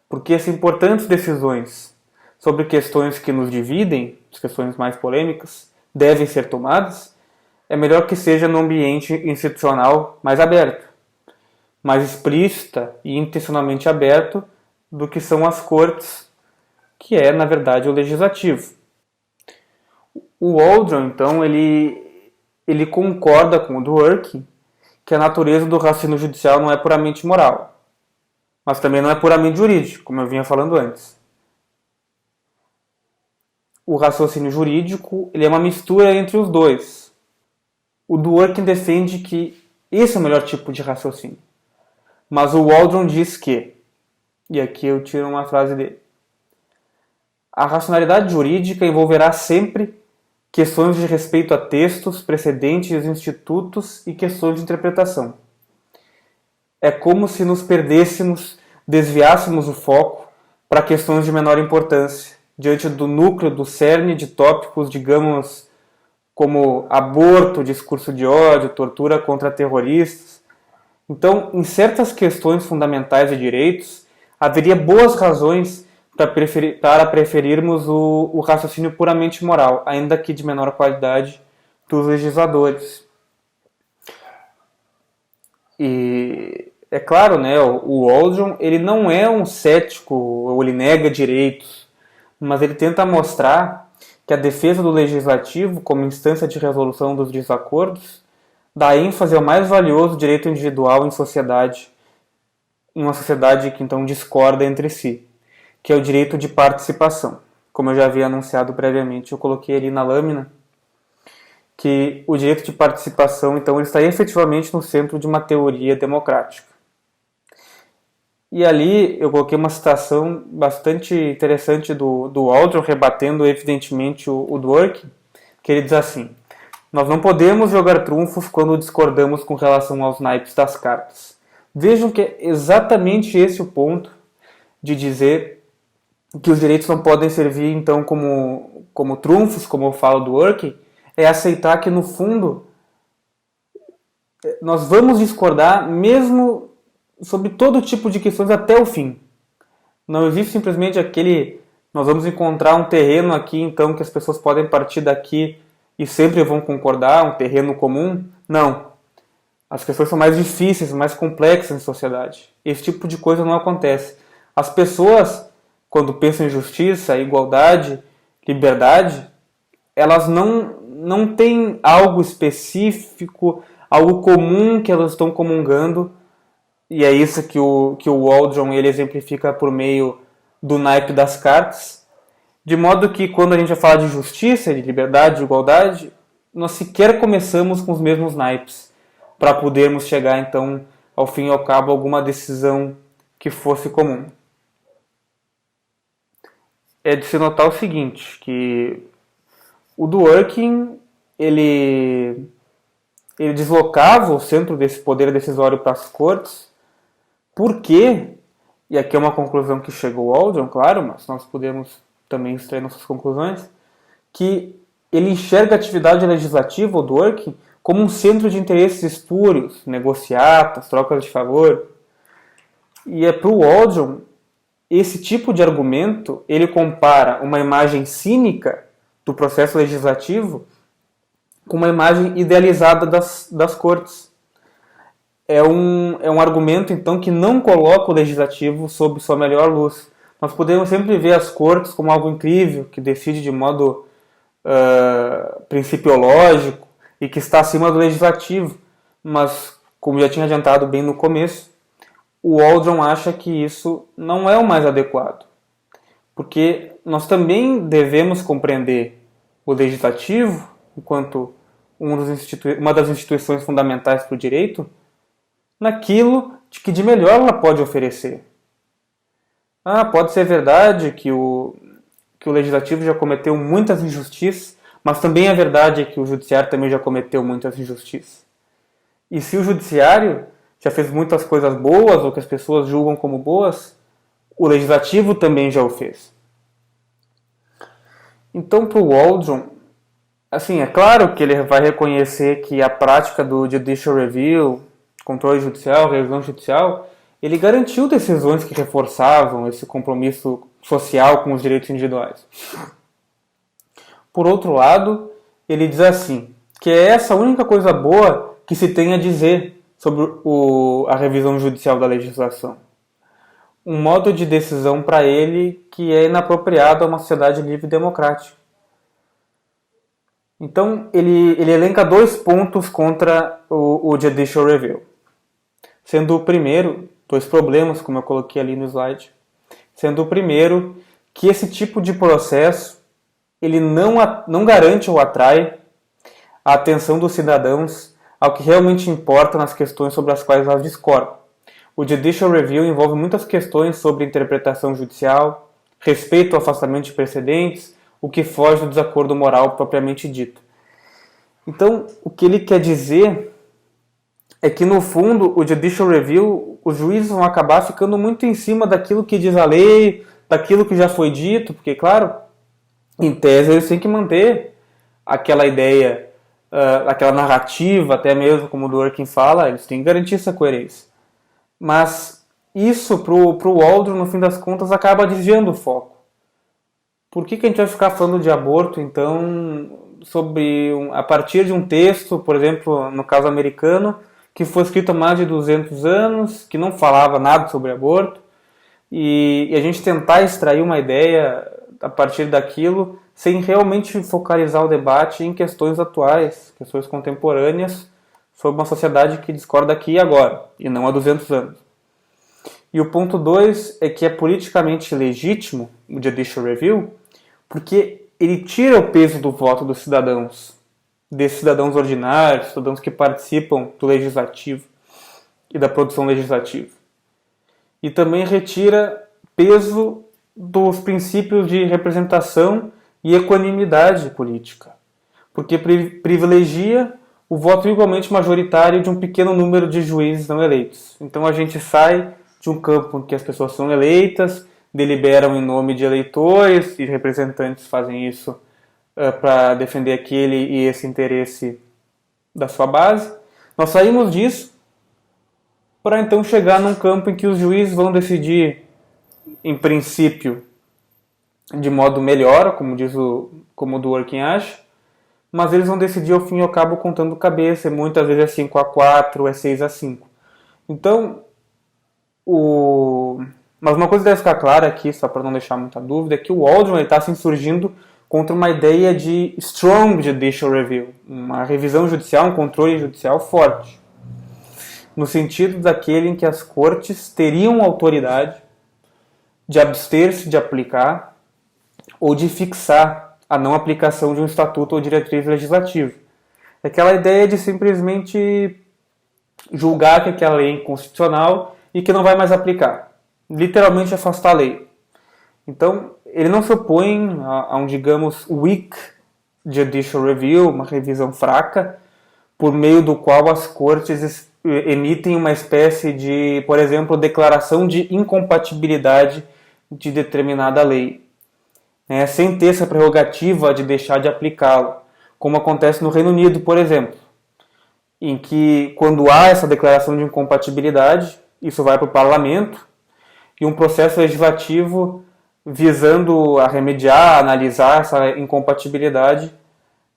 porque as importantes decisões sobre questões que nos dividem, as questões mais polêmicas, devem ser tomadas, é melhor que seja num ambiente institucional mais aberto, mais explícita e intencionalmente aberto do que são as cortes, que é, na verdade, o legislativo. O Waldron, então, ele concorda com o Dworkin que a natureza do raciocínio judicial não é puramente moral, mas também não é puramente jurídico, como eu vinha falando antes. O raciocínio jurídico ele é uma mistura entre os dois. O Dworkin defende que esse é o melhor tipo de raciocínio, mas o Waldron diz que, e aqui eu tiro uma frase dele, a racionalidade jurídica envolverá sempre questões de respeito a textos, precedentes, institutos e questões de interpretação. É como se nos perdêssemos, desviássemos o foco para questões de menor importância, diante do núcleo, do cerne de tópicos, digamos, como aborto, discurso de ódio, tortura contra terroristas. Então, em certas questões fundamentais de direitos, haveria boas razões para preferirmos o raciocínio puramente moral, ainda que de menor qualidade, dos legisladores. E é claro, né, o Waldron ele não é um cético, ou ele nega direitos, mas ele tenta mostrar que a defesa do legislativo, como instância de resolução dos desacordos, dá ênfase ao mais valioso direito individual em uma sociedade que então discorda entre si, que é o direito de participação. Como eu já havia anunciado previamente, eu coloquei ali na lâmina que o direito de participação, então, ele está efetivamente no centro de uma teoria democrática. E ali eu coloquei uma citação bastante interessante do Waldron, rebatendo evidentemente o Dworkin, que ele diz assim: nós não podemos jogar trunfos quando discordamos com relação aos naipes das cartas. Vejam que é exatamente esse o ponto de dizer que os direitos não podem servir então como trunfos, como eu falo do Dworkin, é aceitar que no fundo nós vamos discordar mesmo sobre todo tipo de questões até o fim. Não existe simplesmente nós vamos encontrar um terreno aqui então que as pessoas podem partir daqui e sempre vão concordar, um terreno comum. Não. As questões são mais difíceis, mais complexas em sociedade. Esse tipo de coisa não acontece. As pessoas, quando pensam em justiça, igualdade, liberdade, elas não têm algo específico, algo comum que elas estão comungando, e é isso que o Waldron ele exemplifica por meio do naipe das cartas, de modo que quando a gente vai falar de justiça, de liberdade, de igualdade, nós sequer começamos com os mesmos naipes, para podermos chegar então, ao fim e ao cabo, a alguma decisão que fosse comum. É de se notar o seguinte, que o Dworkin ele deslocava o centro desse poder decisório para as cortes, porque, e aqui é uma conclusão que chegou ao Waldron, claro, mas nós podemos também extrair nossas conclusões, que ele enxerga a atividade legislativa, o Dworkin, como um centro de interesses espúrios, negociatas, trocas de favor. E para o Waldron, esse tipo de argumento, ele compara uma imagem cínica do processo legislativo com uma imagem idealizada das cortes. É um argumento, então, que não coloca o legislativo sob sua melhor luz. Nós podemos sempre ver as cortes como algo incrível, que decide de modo principiológico e que está acima do legislativo. Mas, como já tinha adiantado bem no começo, o Waldron acha que isso não é o mais adequado. Porque nós também devemos compreender o legislativo, enquanto uma das instituições fundamentais para o direito, naquilo que de melhor ela pode oferecer. Pode ser verdade que o legislativo já cometeu muitas injustiças, mas também é verdade que o judiciário também já cometeu muitas injustiças. E se o judiciário já fez muitas coisas boas, ou que as pessoas julgam como boas, o legislativo também já o fez. Então, para o Waldron, assim, é claro que ele vai reconhecer que a prática do judicial review, controle judicial, revisão judicial, ele garantiu decisões que reforçavam esse compromisso social com os direitos individuais. Por outro lado, ele diz assim, que é essa a única coisa boa que se tem a dizer sobre a revisão judicial da legislação. Um modo de decisão para ele que é inapropriado a uma sociedade livre e democrática. Então, ele elenca 2 pontos contra o judicial review. Sendo o primeiro, 2 problemas, como eu coloquei ali no slide. Sendo o primeiro, que esse tipo de processo ele não garante ou atrai a atenção dos cidadãos ao que realmente importa nas questões sobre as quais elas discordam. O judicial review envolve muitas questões sobre interpretação judicial, respeito ao afastamento de precedentes, o que foge do desacordo moral propriamente dito. Então, o que ele quer dizer é que, no fundo, o judicial review, os juízes vão acabar ficando muito em cima daquilo que diz a lei, daquilo que já foi dito, porque, claro, em tese eles têm que manter aquela ideia, aquela narrativa, até mesmo como o Dworkin fala, eles têm que garantir essa coerência. Mas isso, para o Waldron, no fim das contas, acaba desviando o foco. Por que a gente vai ficar falando de aborto, então, a partir de um texto, por exemplo, no caso americano, que foi escrito há mais de 200 anos, que não falava nada sobre aborto, e a gente tentar extrair uma ideia a partir daquilo, sem realmente focalizar o debate em questões atuais, questões contemporâneas, sobre uma sociedade que discorda aqui e agora, e não há 200 anos. E o ponto 2 é que é politicamente legítimo o judicial review, porque ele tira o peso do voto dos cidadãos, desses cidadãos ordinários, cidadãos que participam do legislativo e da produção legislativa. E também retira peso dos princípios de representação e equanimidade política, porque privilegia o voto igualmente majoritário de um pequeno número de juízes não eleitos. Então a gente sai de um campo em que as pessoas são eleitas, deliberam em nome de eleitores e representantes fazem isso para defender aquele e esse interesse da sua base. Nós saímos disso para então chegar num campo em que os juízes vão decidir, em princípio, de modo melhor, como o Dworkin acha, mas eles vão decidir ao fim e ao cabo contando cabeça, e muitas vezes é 5-4, é 6-5. Então, mas uma coisa deve ficar clara aqui, só para não deixar muita dúvida, é que o Waldron está se insurgindo contra uma ideia de strong judicial review, uma revisão judicial, um controle judicial forte, no sentido daquele em que as cortes teriam autoridade de abster-se de aplicar ou de fixar a não aplicação de um estatuto ou diretriz legislativa. É aquela ideia de simplesmente julgar que aquela lei é inconstitucional e que não vai mais aplicar. Literalmente afastar a lei. Então, ele não se opõe a um, digamos, weak judicial review, uma revisão fraca, por meio do qual as cortes emitem uma espécie de, por exemplo, declaração de incompatibilidade de determinada lei, sem ter essa prerrogativa de deixar de aplicá-la, como acontece no Reino Unido, por exemplo. em que, quando há essa declaração de incompatibilidade, isso vai para o parlamento, e um processo legislativo visando a remediar, analisar essa incompatibilidade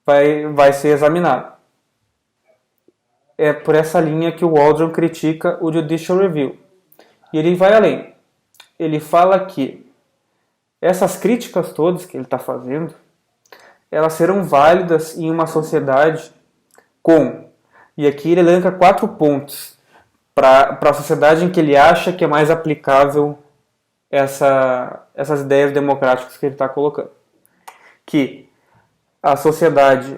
vai ser examinado. É por essa linha que o Waldron critica o Judicial Review. E ele vai além. Ele fala que essas críticas todas que ele está fazendo, elas serão válidas em uma sociedade com... E aqui ele elenca 4 pontos para a sociedade em que ele acha que é mais aplicável essas ideias democráticas que ele está colocando. Que a sociedade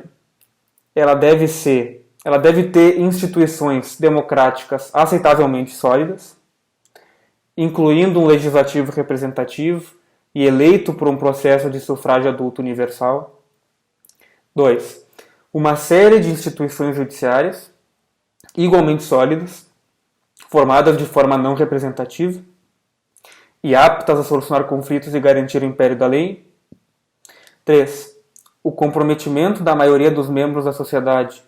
ela deve ter instituições democráticas aceitavelmente sólidas, incluindo um legislativo representativo e eleito por um processo de sufrágio adulto universal. 2. Uma série de instituições judiciárias igualmente sólidas, formadas de forma não representativa e aptas a solucionar conflitos e garantir o império da lei. 3. O comprometimento da maioria dos membros da sociedade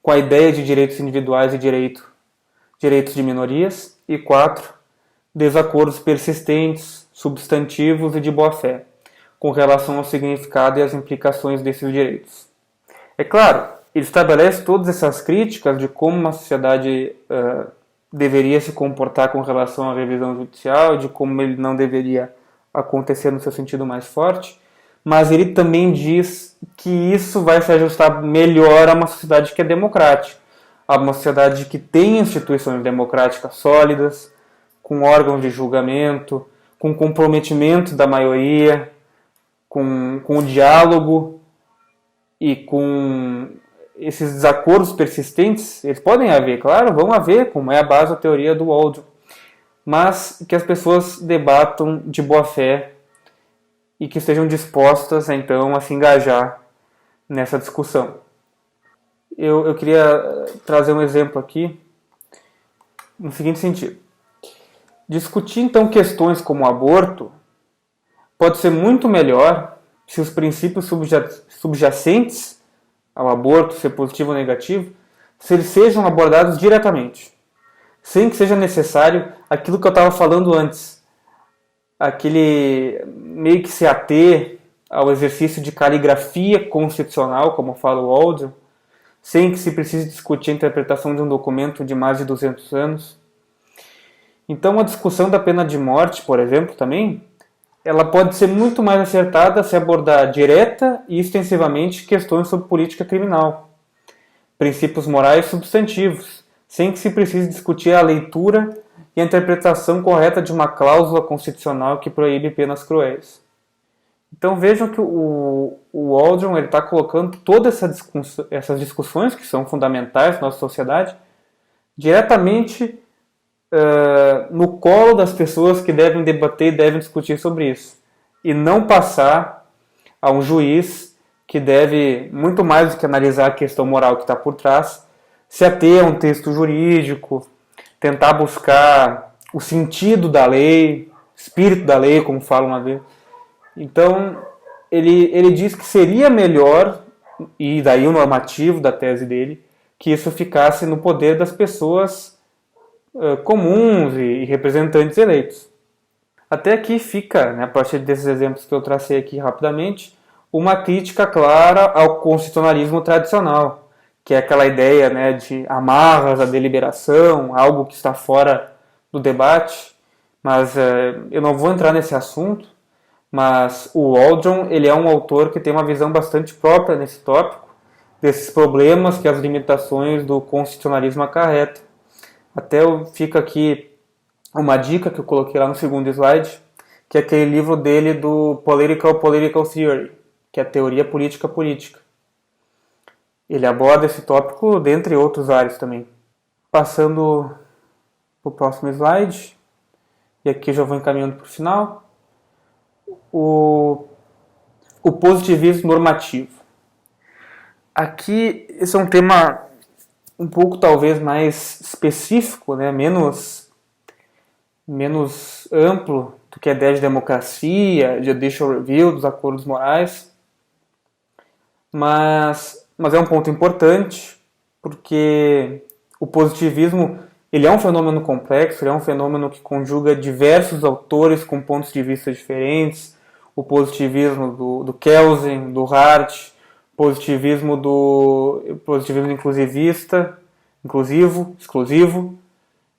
com a ideia de direitos individuais e direitos de minorias. E 4. Desacordos persistentes, substantivos e de boa-fé, com relação ao significado e às implicações desses direitos. É claro, ele estabelece todas essas críticas de como uma sociedade deveria se comportar com relação à revisão judicial, de como ele não deveria acontecer no seu sentido mais forte, mas ele também diz que isso vai se ajustar melhor a uma sociedade que é democrática, a uma sociedade que tem instituições democráticas sólidas, com órgãos de julgamento, com comprometimento da maioria, com o diálogo e com esses desacordos persistentes. Eles podem haver, claro, vão haver, como é a base da teoria do Waldron, mas que as pessoas debatam de boa fé e que estejam dispostas, então, a se engajar nessa discussão. Eu queria trazer um exemplo aqui, no seguinte sentido. Discutir, então, questões como o aborto pode ser muito melhor se os princípios subjacentes ao aborto, ser positivo ou negativo, se eles sejam abordados diretamente, sem que seja necessário aquilo que eu estava falando antes, aquele meio que se ater ao exercício de caligrafia constitucional, como fala o Waldron, sem que se precise discutir a interpretação de um documento de mais de 200 anos. Então, a discussão da pena de morte, por exemplo, também, ela pode ser muito mais acertada se abordar direta e extensivamente questões sobre política criminal, princípios morais substantivos, sem que se precise discutir a leitura e a interpretação correta de uma cláusula constitucional que proíbe penas cruéis. Então vejam que o Waldron está colocando todas essas discussões, que são fundamentais na nossa sociedade, diretamente no colo das pessoas que devem debater e devem discutir sobre isso. E não passar a um juiz que deve, muito mais do que analisar a questão moral que está por trás, se ater a um texto jurídico, tentar buscar o sentido da lei, espírito da lei, como fala uma vez. Então, ele diz que seria melhor, e daí o normativo da tese dele, que isso ficasse no poder das pessoas comuns e representantes eleitos. Até aqui fica, né, a partir desses exemplos que eu tracei aqui rapidamente, uma crítica clara ao constitucionalismo tradicional, que é aquela ideia, né, de amarras à deliberação, algo que está fora do debate, mas eu não vou entrar nesse assunto, mas o Waldron, ele é um autor que tem uma visão bastante própria nesse tópico, desses problemas que as limitações do constitucionalismo acarretam. Até fica aqui uma dica que eu coloquei lá no segundo slide, que é aquele livro dele do Political Theory, que é a teoria política. Ele aborda esse tópico dentre outros áreas também. Passando para o próximo slide, e aqui já vou encaminhando para o final, o positivismo normativo. Aqui, esse é um tema um pouco talvez mais específico, né? menos amplo do que a ideia de democracia, de judicial review, dos acordos morais, mas é um ponto importante, porque o positivismo ele é um fenômeno complexo, ele é um fenômeno que conjuga diversos autores com pontos de vista diferentes, o positivismo do Kelsen, do Hart, positivismo inclusivista, exclusivo.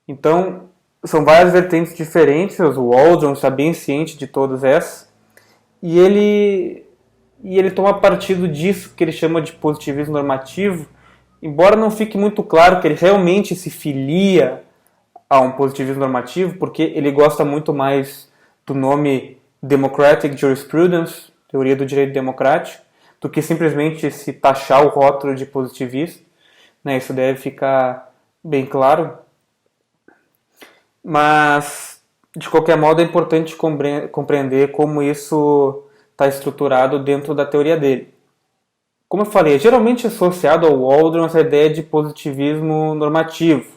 Então, são várias vertentes diferentes, o Waldron está bem ciente de todas essas, e ele toma partido disso que ele chama de positivismo normativo, embora não fique muito claro que ele realmente se filia a um positivismo normativo, porque ele gosta muito mais do nome Democratic Jurisprudence, teoria do direito democrático, do que simplesmente se taxar o rótulo de positivista. Isso deve ficar bem claro. Mas, de qualquer modo, é importante compreender como isso está estruturado dentro da teoria dele. Como eu falei, é geralmente associado ao Waldron essa ideia de positivismo normativo,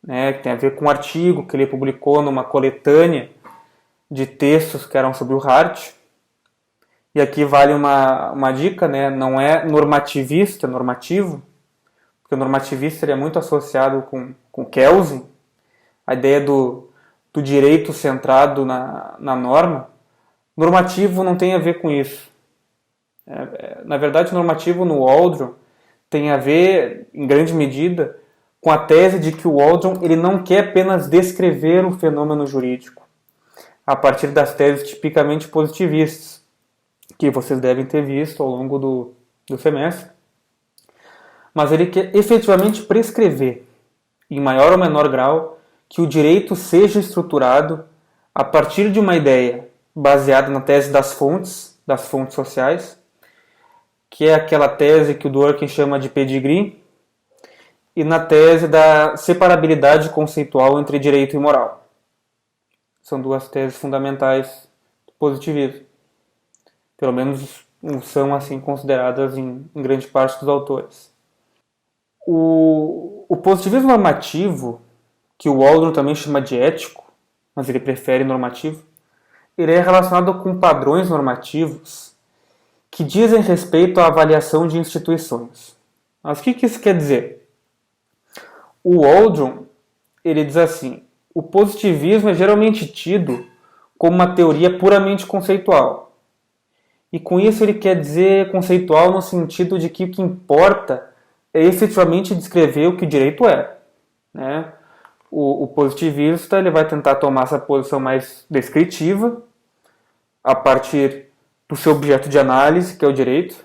que tem a ver com um artigo que ele publicou numa coletânea de textos que eram sobre o Hart. E aqui vale uma dica, não é normativista, normativo, porque o normativista ele é muito associado com Kelsen, a ideia do direito centrado na norma. Normativo não tem a ver com isso. Na verdade, normativo no Waldron tem a ver, em grande medida, com a tese de que o Waldron ele não quer apenas descrever um fenômeno jurídico, a partir das teses tipicamente positivistas, que vocês devem ter visto ao longo do semestre, mas ele quer efetivamente prescrever, em maior ou menor grau, que o direito seja estruturado a partir de uma ideia baseada na tese das fontes sociais, que é aquela tese que o Dworkin chama de pedigree, e na tese da separabilidade conceitual entre direito e moral. São duas teses fundamentais do positivismo. Pelo menos são assim consideradas em grande parte dos autores. O positivismo normativo, que o Waldron também chama de ético, mas ele prefere normativo, ele é relacionado com padrões normativos que dizem respeito à avaliação de instituições. Mas o que isso quer dizer? O Waldron, ele diz assim, o positivismo é geralmente tido como uma teoria puramente conceitual. E com isso ele quer dizer conceitual no sentido de que o que importa é efetivamente descrever o que o direito é. O positivista ele vai tentar tomar essa posição mais descritiva, a partir do seu objeto de análise, que é o direito,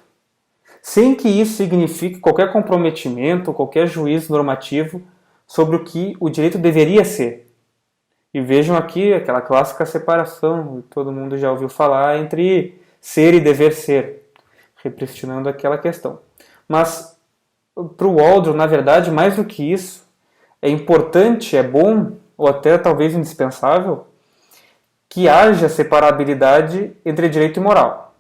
sem que isso signifique qualquer comprometimento, qualquer juízo normativo sobre o que o direito deveria ser. E vejam aqui aquela clássica separação, que todo mundo já ouviu falar, entre ser e dever ser, repristinando aquela questão. Mas, para o Waldron, na verdade, mais do que isso, é importante, é bom, ou até talvez indispensável, que haja separabilidade entre direito e moral.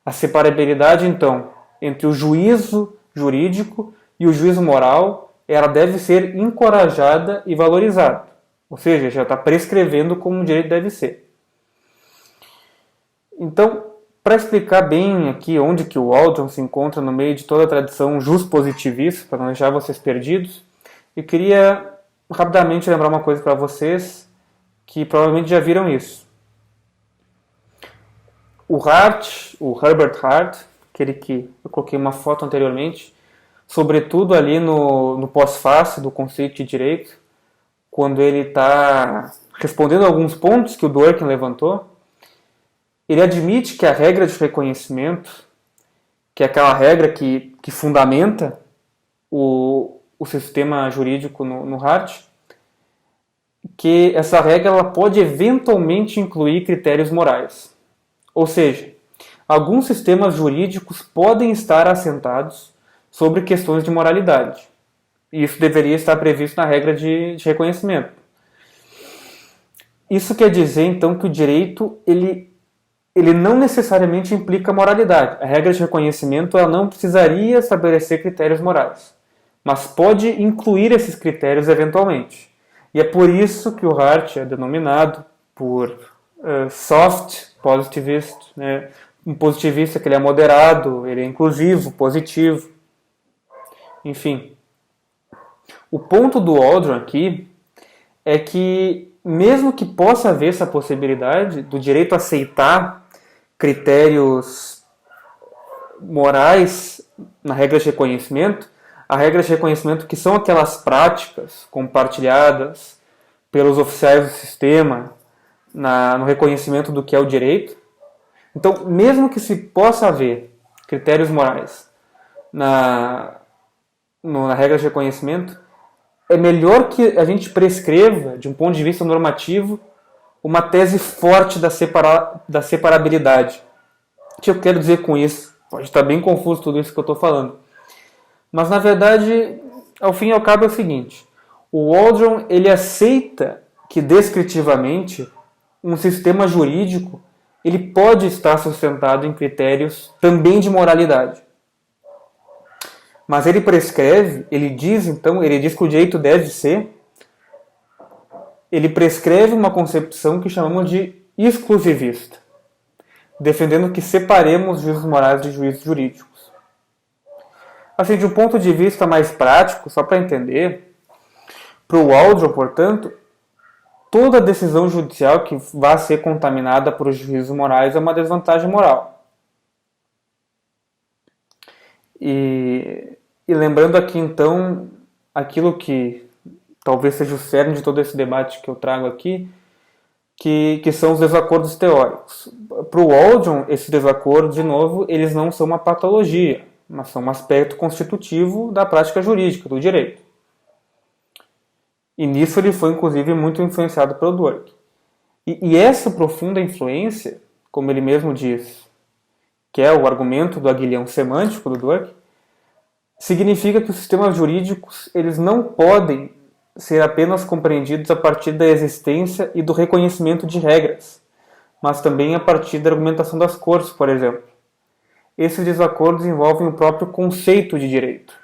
A separabilidade, então, entre o juízo jurídico e o juízo moral, ela deve ser encorajada e valorizada. Ou seja, já está prescrevendo como o direito deve ser. Então, para explicar bem aqui onde que o Waldron se encontra no meio de toda a tradição juspositivista, para não deixar vocês perdidos, eu queria rapidamente lembrar uma coisa para vocês, que provavelmente já viram isso. O Herbert Hart, aquele que eu coloquei uma foto anteriormente, sobretudo ali no pós-fácil do conceito de direito, quando ele está respondendo a alguns pontos que o Dworkin levantou, ele admite que a regra de reconhecimento, que é aquela regra que fundamenta o sistema jurídico no Hart, que essa regra ela pode eventualmente incluir critérios morais. Ou seja, alguns sistemas jurídicos podem estar assentados sobre questões de moralidade. E isso deveria estar previsto na regra de reconhecimento. Isso quer dizer, então, que o direito ele não necessariamente implica moralidade. A regra de reconhecimento ela não precisaria estabelecer critérios morais, mas pode incluir esses critérios eventualmente. E é por isso que o Hart é denominado por soft positivist, um positivista que ele é moderado, ele é inclusivo, positivo. Enfim, o ponto do Waldron aqui é que, mesmo que possa haver essa possibilidade do direito aceitar critérios morais na regra de reconhecimento, a regra de reconhecimento que são aquelas práticas compartilhadas pelos oficiais do sistema no reconhecimento do que é o direito. Então, mesmo que se possa haver critérios morais na regra de reconhecimento, é melhor que a gente prescreva, de um ponto de vista normativo, uma tese forte da separabilidade. O que eu quero dizer com isso? Pode estar bem confuso tudo isso que eu estou falando. Mas, na verdade, ao fim e ao cabo é o seguinte. O Waldron, ele aceita que, descritivamente, um sistema jurídico ele pode estar sustentado em critérios também de moralidade. Mas ele prescreve, ele diz que o direito deve ser, ele prescreve uma concepção que chamamos de exclusivista, defendendo que separemos juízos morais de juízos jurídicos. Assim, de um ponto de vista mais prático, só para entender, para o Waldron, portanto, toda decisão judicial que vá ser contaminada por juízos morais é uma desvantagem moral. E lembrando aqui, então, aquilo que talvez seja o cerne de todo esse debate que eu trago aqui, que são os desacordos teóricos. Para o Waldron, esses desacordos, de novo, eles não são uma patologia, mas são um aspecto constitutivo da prática jurídica, do direito. E nisso ele foi, inclusive, muito influenciado pelo Dworkin. E essa profunda influência, como ele mesmo diz, que é o argumento do aguilhão semântico do Dworkin, significa que os sistemas jurídicos eles não podem ser apenas compreendidos a partir da existência e do reconhecimento de regras, mas também a partir da argumentação das cortes, por exemplo. Esses desacordos envolvem o próprio conceito de direito.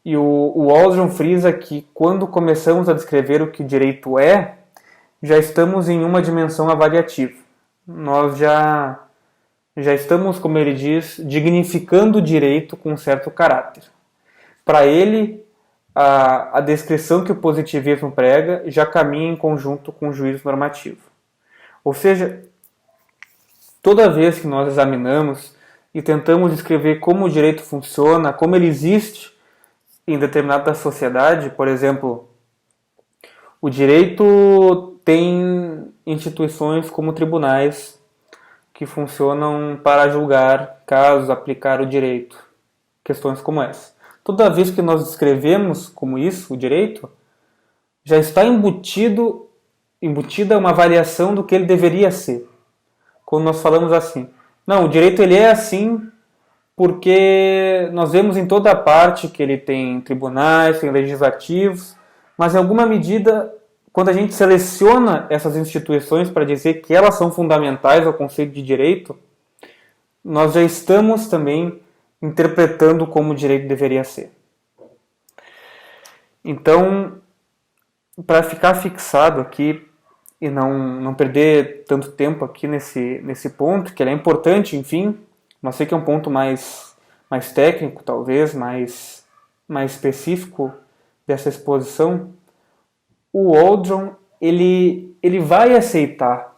E o Waldron frisa que, quando começamos a descrever o que o direito é, já estamos em uma dimensão avaliativa. Nós já estamos, como ele diz, dignificando o direito com um certo caráter. Para ele, a descrição que o positivismo prega já caminha em conjunto com o juízo normativo. Ou seja, toda vez que nós examinamos e tentamos descrever como o direito funciona, como ele existe em determinada sociedade, por exemplo, o direito tem instituições como tribunais que funcionam para julgar casos, aplicar o direito, questões como essa. Toda vez que nós descrevemos como isso, o direito, já está embutida uma avaliação do que ele deveria ser. Quando nós falamos assim, não, o direito ele é assim porque nós vemos em toda parte que ele tem tribunais, tem legislativos, mas em alguma medida, quando a gente seleciona essas instituições para dizer que elas são fundamentais ao conceito de direito, nós já estamos também interpretando como o direito deveria ser. Então, para ficar fixado aqui e não perder tanto tempo aqui nesse ponto, que ele é importante, enfim, mas sei que é um ponto mais técnico, talvez, mais específico dessa exposição, o Waldron ele vai aceitar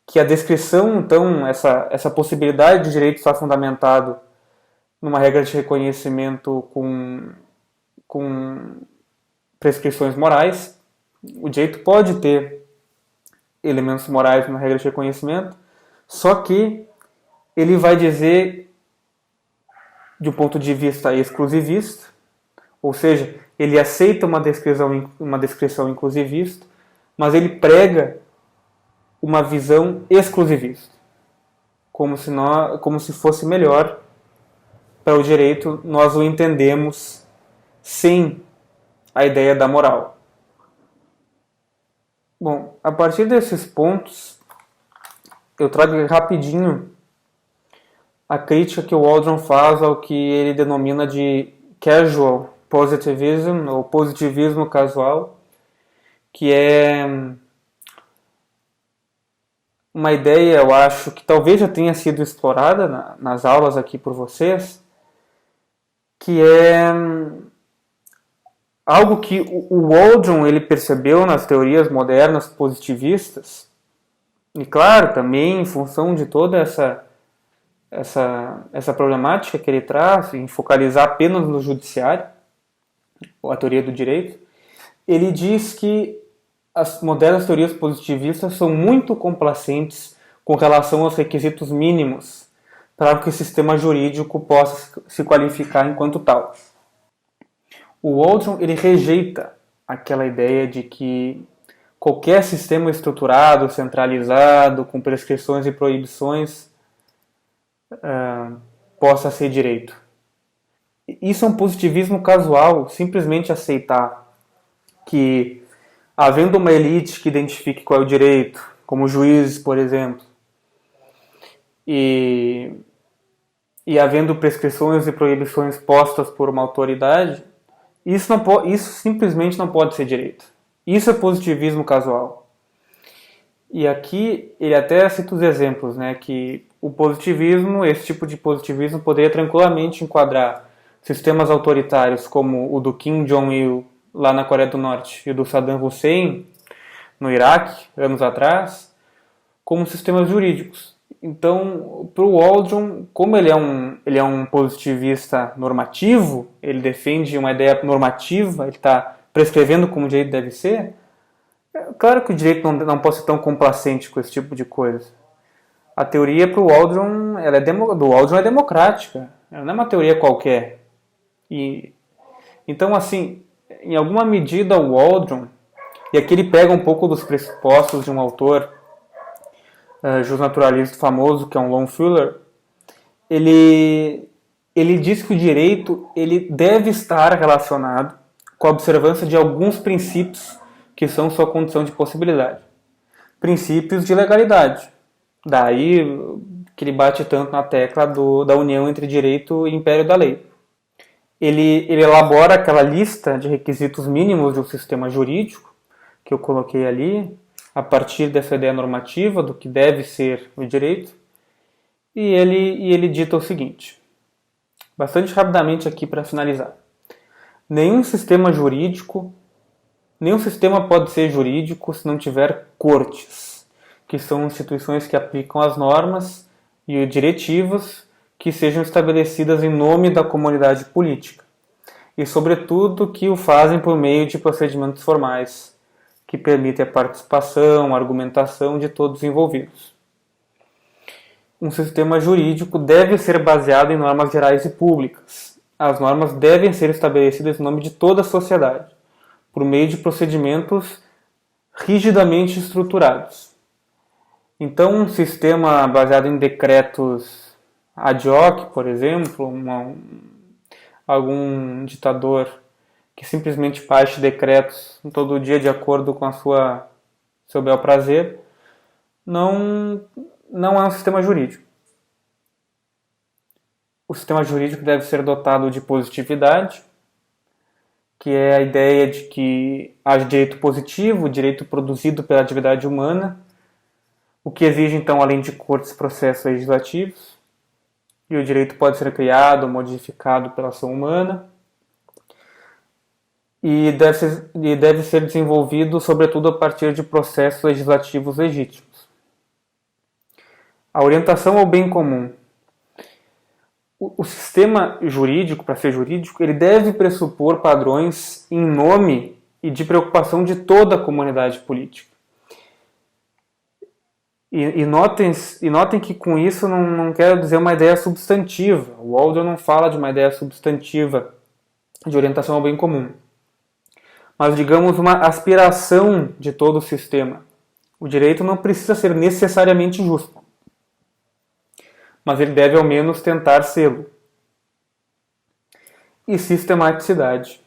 que a descrição, então, essa possibilidade de direito estar fundamentado numa regra de reconhecimento com prescrições morais. O direito pode ter elementos morais na regra de reconhecimento, só que ele vai dizer, de um ponto de vista exclusivista, ou seja, ele aceita uma descrição inclusivista, mas ele prega uma visão exclusivista, como se fosse melhor para o direito, nós o entendemos sem a ideia da moral. Bom, a partir desses pontos, eu trago rapidinho a crítica que o Waldron faz ao que ele denomina de casual positivism, ou positivismo casual, que é uma ideia, eu acho, que talvez já tenha sido explorada nas aulas aqui por vocês, que é algo que o Waldron ele percebeu nas teorias modernas positivistas, e claro, também em função de toda essa problemática que ele traz, em focalizar apenas no judiciário, a teoria do direito, ele diz que as modernas teorias positivistas são muito complacentes com relação aos requisitos mínimos para que o sistema jurídico possa se qualificar enquanto tal. O Waldron ele rejeita aquela ideia de que qualquer sistema estruturado, centralizado, com prescrições e proibições, possa ser direito. Isso é um positivismo casual, simplesmente aceitar que, havendo uma elite que identifique qual é o direito, como juízes, por exemplo, e havendo prescrições e proibições postas por uma autoridade, isso simplesmente não pode ser direito. Isso é positivismo casual. E aqui ele até cita os exemplos, né, que o positivismo, esse tipo de positivismo poderia tranquilamente enquadrar sistemas autoritários como o do Kim Jong-il lá na Coreia do Norte e o do Saddam Hussein no Iraque, anos atrás, como sistemas jurídicos. Então, para o Waldron, como ele é um positivista normativo, ele defende uma ideia normativa, ele está prescrevendo como o direito deve ser, claro que o direito não pode ser tão complacente com esse tipo de coisa. A teoria para o Waldron, do Waldron é democrática, ela não é uma teoria qualquer. Então, assim, em alguma medida o Waldron, e aqui ele pega um pouco dos pressupostos de um autor justnaturalista famoso, que é um Lon Fuller, ele diz que o direito ele deve estar relacionado com a observância de alguns princípios que são sua condição de possibilidade. Princípios de legalidade. Daí que ele bate tanto na tecla da união entre direito e império da lei. Ele elabora aquela lista de requisitos mínimos de um sistema jurídico, que eu coloquei ali, a partir dessa ideia normativa do que deve ser o direito, e ele dita o seguinte, bastante rapidamente aqui para finalizar. Nenhum sistema pode ser jurídico se não tiver cortes, que são instituições que aplicam as normas e diretivas que sejam estabelecidas em nome da comunidade política, e sobretudo que o fazem por meio de procedimentos formais, que permitem a participação, a argumentação de todos os envolvidos. Um sistema jurídico deve ser baseado em normas gerais e públicas. As normas devem ser estabelecidas em nome de toda a sociedade, por meio de procedimentos rigidamente estruturados. Então, um sistema baseado em decretos ad hoc, por exemplo, algum ditador que simplesmente baixe decretos todo dia de acordo com seu bel prazer, não é um sistema jurídico. O sistema jurídico deve ser dotado de positividade, que é a ideia de que haja direito positivo, direito produzido pela atividade humana, o que exige, então, além de cortes, processos legislativos, e o direito pode ser criado ou modificado pela ação humana, e deve ser desenvolvido, sobretudo, a partir de processos legislativos legítimos. A orientação ao bem comum. O sistema jurídico, para ser jurídico, ele deve pressupor padrões em nome e de preocupação de toda a comunidade política. E notem que com isso não quero dizer uma ideia substantiva. O Waldron não fala de uma ideia substantiva de orientação ao bem comum, mas, digamos, uma aspiração de todo o sistema. O direito não precisa ser necessariamente justo, mas ele deve ao menos tentar sê-lo. E sistematicidade.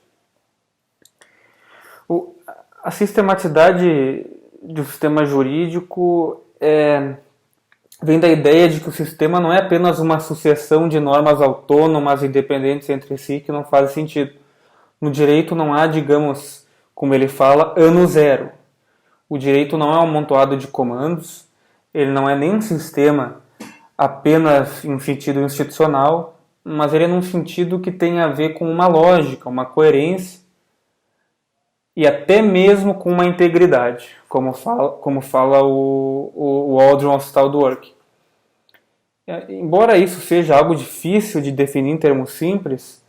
A sistematicidade do sistema jurídico vem da ideia de que o sistema não é apenas uma sucessão de normas autônomas e independentes entre si que não fazem sentido. No direito não há, digamos, como ele fala, ano zero. O direito não é um amontoado de comandos, ele não é nem um sistema apenas em sentido institucional, mas ele é num sentido que tem a ver com uma lógica, uma coerência e até mesmo com uma integridade, como fala o Waldron Hospital do Work. Embora isso seja algo difícil de definir em termos simples,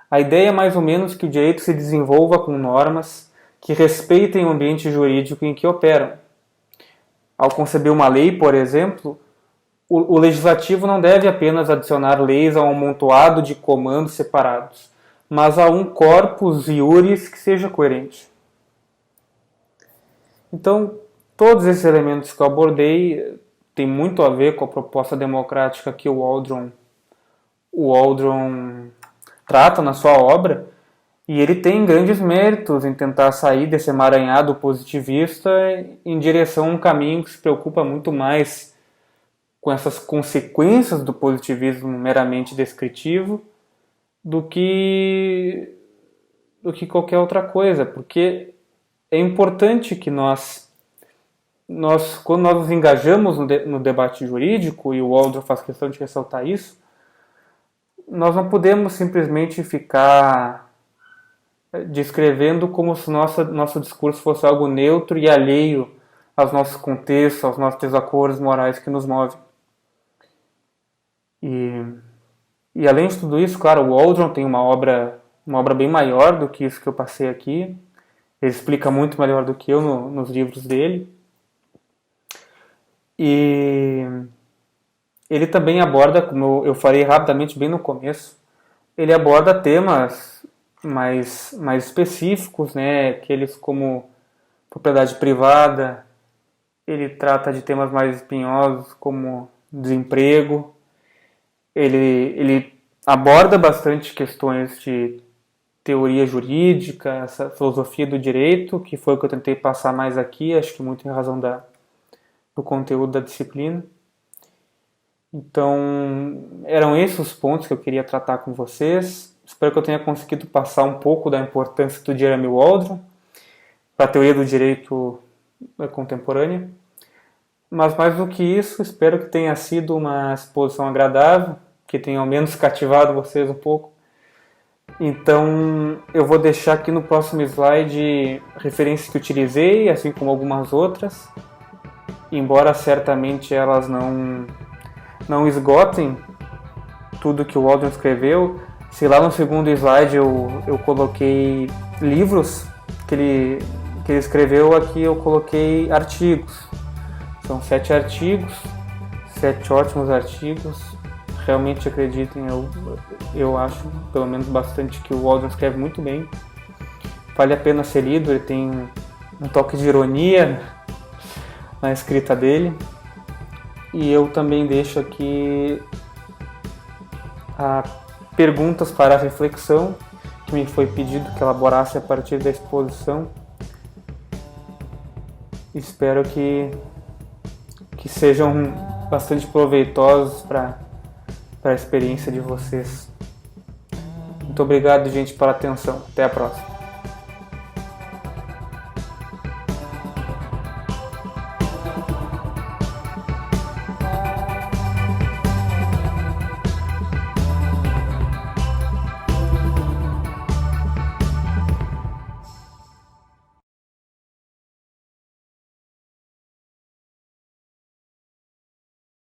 a ideia é mais ou menos que o direito se desenvolva com normas que respeitem o ambiente jurídico em que operam. Ao conceber uma lei, por exemplo, o legislativo não deve apenas adicionar leis a um amontoado de comandos separados, mas a um corpus iuris que seja coerente. Então, todos esses elementos que eu abordei têm muito a ver com a proposta democrática que o Waldron trata na sua obra, e ele tem grandes méritos em tentar sair desse emaranhado positivista em direção a um caminho que se preocupa muito mais com essas consequências do positivismo meramente descritivo do que qualquer outra coisa, porque é importante que nós quando nós nos engajamos no debate jurídico, e o Waldron faz questão de ressaltar isso, nós não podemos simplesmente ficar descrevendo como se nosso discurso fosse algo neutro e alheio aos nossos contextos, aos nossos desacordos morais que nos movem. E além de tudo isso, claro, o Waldron tem uma obra bem maior do que isso que eu passei aqui. Ele explica muito melhor do que eu nos livros dele. E ele também aborda, como eu falei rapidamente bem no começo, ele aborda temas mais específicos, né? Aqueles como propriedade privada. Ele trata de temas mais espinhosos como desemprego. Ele aborda bastante questões de teoria jurídica, essa filosofia do direito, que foi o que eu tentei passar mais aqui, acho que muito em razão do conteúdo da disciplina. Então, eram esses os pontos que eu queria tratar com vocês. Espero que eu tenha conseguido passar um pouco da importância do Jeremy Waldron para a teoria do direito contemporânea. Mas mais do que isso, espero que tenha sido uma exposição agradável, que tenha ao menos cativado vocês um pouco. Então, eu vou deixar aqui no próximo slide referências que utilizei, assim como algumas outras, embora certamente elas não esgotem tudo que o Waldron escreveu. Se lá no segundo slide eu coloquei livros que ele escreveu, aqui eu coloquei artigos. São 7 artigos, 7 ótimos artigos. Realmente acreditem, eu acho, pelo menos bastante, que o Waldron escreve muito bem. Vale a pena ser lido, ele tem um toque de ironia na escrita dele. E eu também deixo aqui perguntas para a reflexão, que me foi pedido que elaborasse a partir da exposição. Espero que sejam bastante proveitosos para a experiência de vocês. Muito obrigado, gente, pela atenção. Até a próxima.